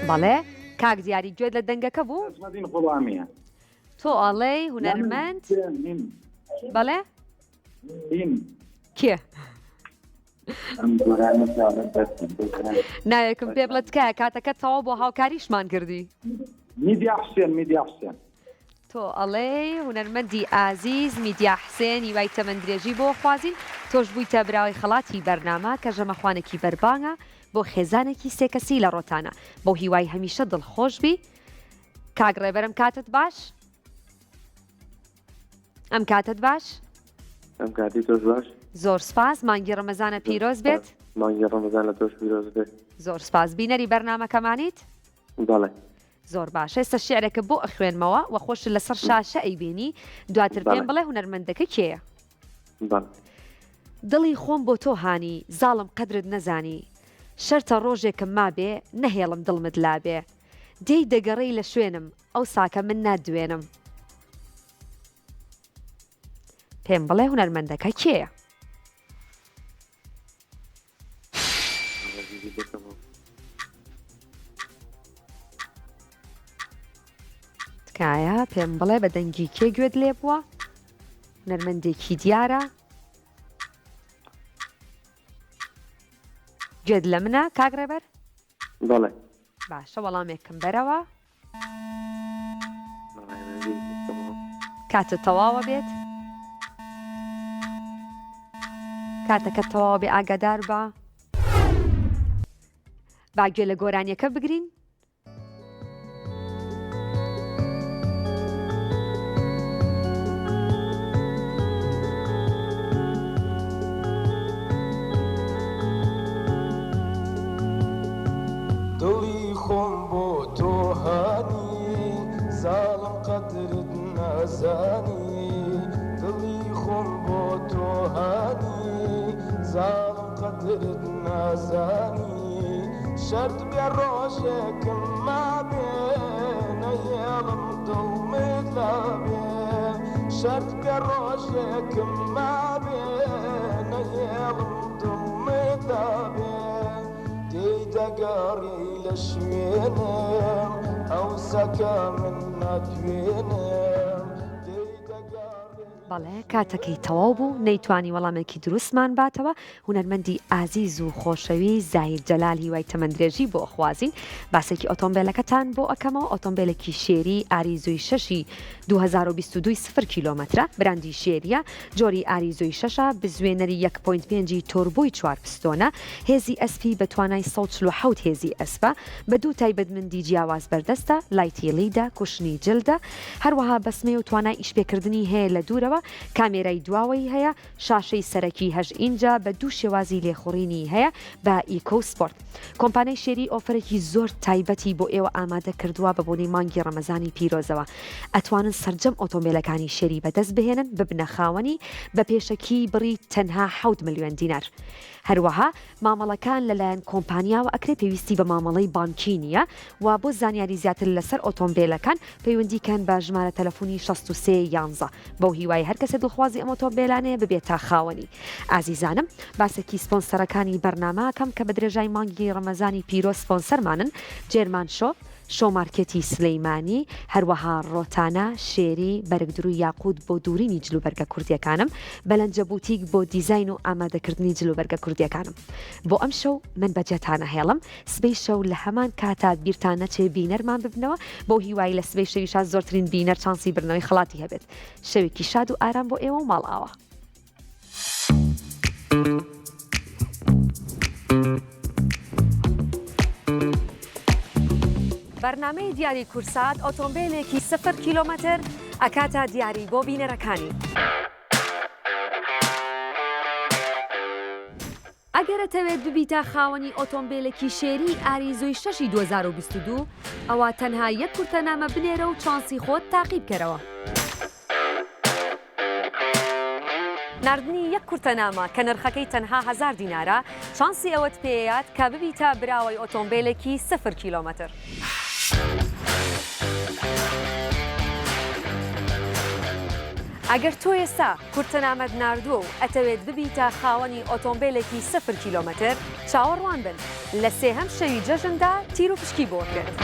بەڵێ کاک دیاری گوێت لە دەنگەکە بوو ئەزمەدین غوڵامیە تۆ ئەڵێی هونەرمەند بەڵێ بین کێ ئەم گۆرانە ناوێکم پێ بڵێت تکایە کاتەکە تەواو بۆ هاوکاریشمان کردی میدیا حوسێن تۆ ئەڵێ هونەرمەندی ئازیز میدیا حسێن هیوای تەمەندرێژی بۆ خوازین تۆش بوویتە براوی خەڵاتی بەرنامە کە ژەمەخوانێکی بەربانگە بۆ خێزانێکی سێکەسی لە ڕۆتانە بۆ هیوای هەمیشە دڵخۆش بی کاک ڕێبەرم کاتت باش ئەم کاتت باش ئەم کاتی تۆش باش زۆر سپاس مانگی ڕەمەزانە پیرۆز بێت مانگی ڕەمەزان لە تۆش پیرۆز بێت زۆر سپاس بینەری بەرنامەکەمانیت بەڵێ زۆر باش ئێستا شعرێکە بۆ ئەخوێنمەوە و خۆش لەسەر شاشە ئەیبینی دواتر پێم بڵێ هونەرمەندەکە کێیە بەڵێ دڵی خۆم بۆ تۆ هانی زاڵم قەدرت نەزانی شەرتە ڕۆژێکم مابێ نەهێڵم دڵمت لابێ دەی دەگەڕی لە شوێنم ئەو ساکە من نادوێنم پێم بڵێ هونەرمەندەکە کێیە تکایە پێم بڵێ بە دەنگی کێ گوێت لێ بووە هونەرمەندێکی دیارە گوێت لە منە کاک ڕێبەر بەڵێ باشە وەڵامێکم بەرەوە کاتت تەواوە بێت کاتەکە تەواوە بێ ئاگادار بە با گوێ لە گۆرانیەکە بگرین دڵی خۆم بۆ تۆ هانی زاڵم قەدرت نازانی دڵی خۆم بۆ تۆ هانی زاڵم قەدرت نازانی شەرت بێ ڕۆژێکم مابێ نەهێڵم دڵمت لابێ شرط كروشكم ما بين يلم دمي دابين ديدا قاري لشوينم أو سكا من ندوينم ديدا قاري بەڵێ کاتەکەی تەواو بوو نەیتوانی وەڵامێکی دروستمان باتەوە هونەرمەندی ئازیز و خۆشەوی زاهیر جەلال هیوای تەمەندرێژی بۆ خوازین باسێکی ئۆتۆمبیلەکەتان بۆ ئەکەمەوە ئۆتۆمبیلێکی شێری ئاریزۆی 6 2022 0 کیلۆمەترە براندی شێریە جۆری ئاریزۆی 6 بزوێنەری 1.5 تۆربۆی 4 پستۆنە هێزی SP بە توانای 147 هێزی ئەسپە بە دوو تایبەتمەندی جیاواز بەردەستە لایتی لیدا کوشتنی جلدە هەروەها بەسمێ و توانای ئیشپێکردنی هەیە لە دوورەوە کامێرای دواوەی هەیە شاشەی سەرەکی 8 ئینجا بە دوو شێوازی لێخوڕینی هەیە بە ئیکۆسپۆرت کۆمپانیای شێری ئۆفرێکی زۆر تایبەتی بۆ ئێوە ئامادە کردووە بە بۆنەی مانگی ڕەمەزانی پیرۆزەوە ئەتوانن سەرجەم ئۆتۆمبیلەکانی شێری بەدەست بهێنن ببنە خاوەنی بە پێشەکی بڕی تەنها 7 ملیۆن دینار هەروەها مامەڵەکان لەلایەن کۆمپانیاوە ئەکرێ پێویستی بە مامەڵەی بانکی نیە و بۆ زانیاری زیاتر لەسەر ئۆتۆمبیلەکان پەیوەندیکەن بە ژمارە تەلەفۆنی 6311 بەو هیوای هەر کەسێ دڵخوازی ئەم ئۆتۆمبیلانەیە ببێت تا خاوەنی ئازیزانم باسێکی سپۆنسەرەکانی بەرنامەکەم کە بە درێژای مانگی ڕەمەزانی پیرۆز سپۆنسەرمانن جێرمان شۆ شۆمارکێتی سلەیمانی هەروەها ڕۆتانە شێری بەرگدر و یاقوت بۆ دوورینی جلوبەرگە کوردیەکانم بەلەنجە بوتیک بۆ دیزاین و ئامادەکردنی جلوبەرگە کوردیەکانم بۆ ئەم شەو من بەجێتانە هێڵم سبەی شەو لە هەمان کاتا بیرتانە چێ بینەرمان ببنەوە بۆ هیوای لە سبەی شەویشا زۆرترین بینەر چانسی برنەوەی خڵاتی هەبێت شەوێکی شاد و ئارام بۆ ئێوە و ماڵئاوە بەرنامەی دیاری کورسات ئۆتۆمبیلێکی 0 کیلۆمەتر ئەکاتە دیاری بۆ بینەرەکانی ئەگەرەتەوێت ببیتە خاوەنی ئۆتۆمبیلێکی شێری ئاریزۆی 6 2022 ئەوە تەنها یەک کورتەنامە بنێرە و چانسی خۆت تاقیب کەرەوە نردنی یەک کورتەنامە کە نرخەکەی تەنها 1000 دینارە چانسی ئەوەت پێیات کە ببیتە براوەی ئۆتۆمبیلێکی 0 کیلۆمەتر ئەگەر تۆ ئێستا کورتەنامەت ناردووە و ئەتەوێت ببیتە خاوەنی ئۆتۆمبیلێکی 0 کیلۆمەتر چاوەڕوان بن لە سێهەم شەوی جەژندا تیر و پشکی بۆ کرد.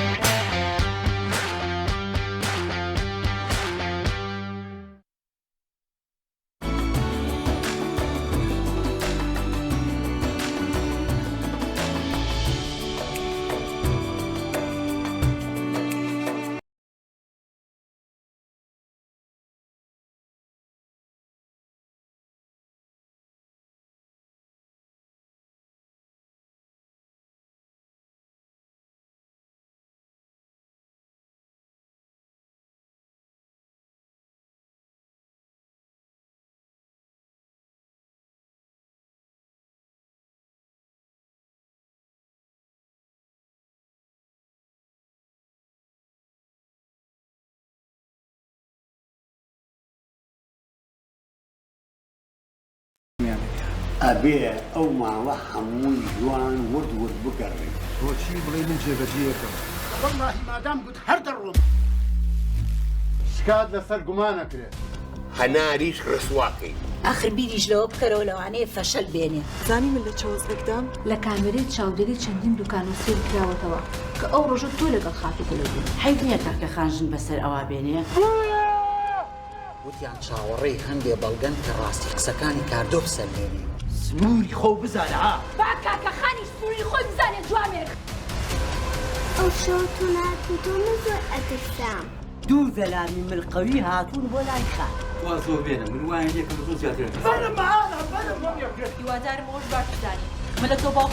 ئەبێ ئەو ماوە هەمووی جوان ورد بگەڕێ بۆچی بڵێ من جێبەجێەکەم وەڵڵاهی مادام گوت هەر دەڕۆم شکات لەسەر گومانەکرێت هەناریش ڕسواکەی ئاخر بیریش لەوە بکەرەوە لەوانەیە فەشەل بێنێ زانی من لە چاوز بەکدام لە کامێرەی چاودێری چەندین دوکان و سێر کراوەتەوە کە ئەو ڕۆژە تۆ لەگەڵ خاتی گەلەبوو حەیف نییە کاکە خانژن بەسەر ئەوا بێنێ وتیان چاوەڕێی هەندێ بەڵگەن کە ڕاستی قسەکانی کاردۆ بسەلێنێ سنووری خۆ بزانە ها با کاکە خانی سنووری خۆی بزانێت جوامێک ئەو شەو تۆ نهاتوو تۆ من زۆر ئەترسام دوو زەلامی ملقەوی هاتوون بۆ لای خان وا زۆر بێنە من وایە یەکەم زۆر زیاتر بەرە مەعانە بەرە هیوادارم ئەوش باش بدانی من لە تۆ باوق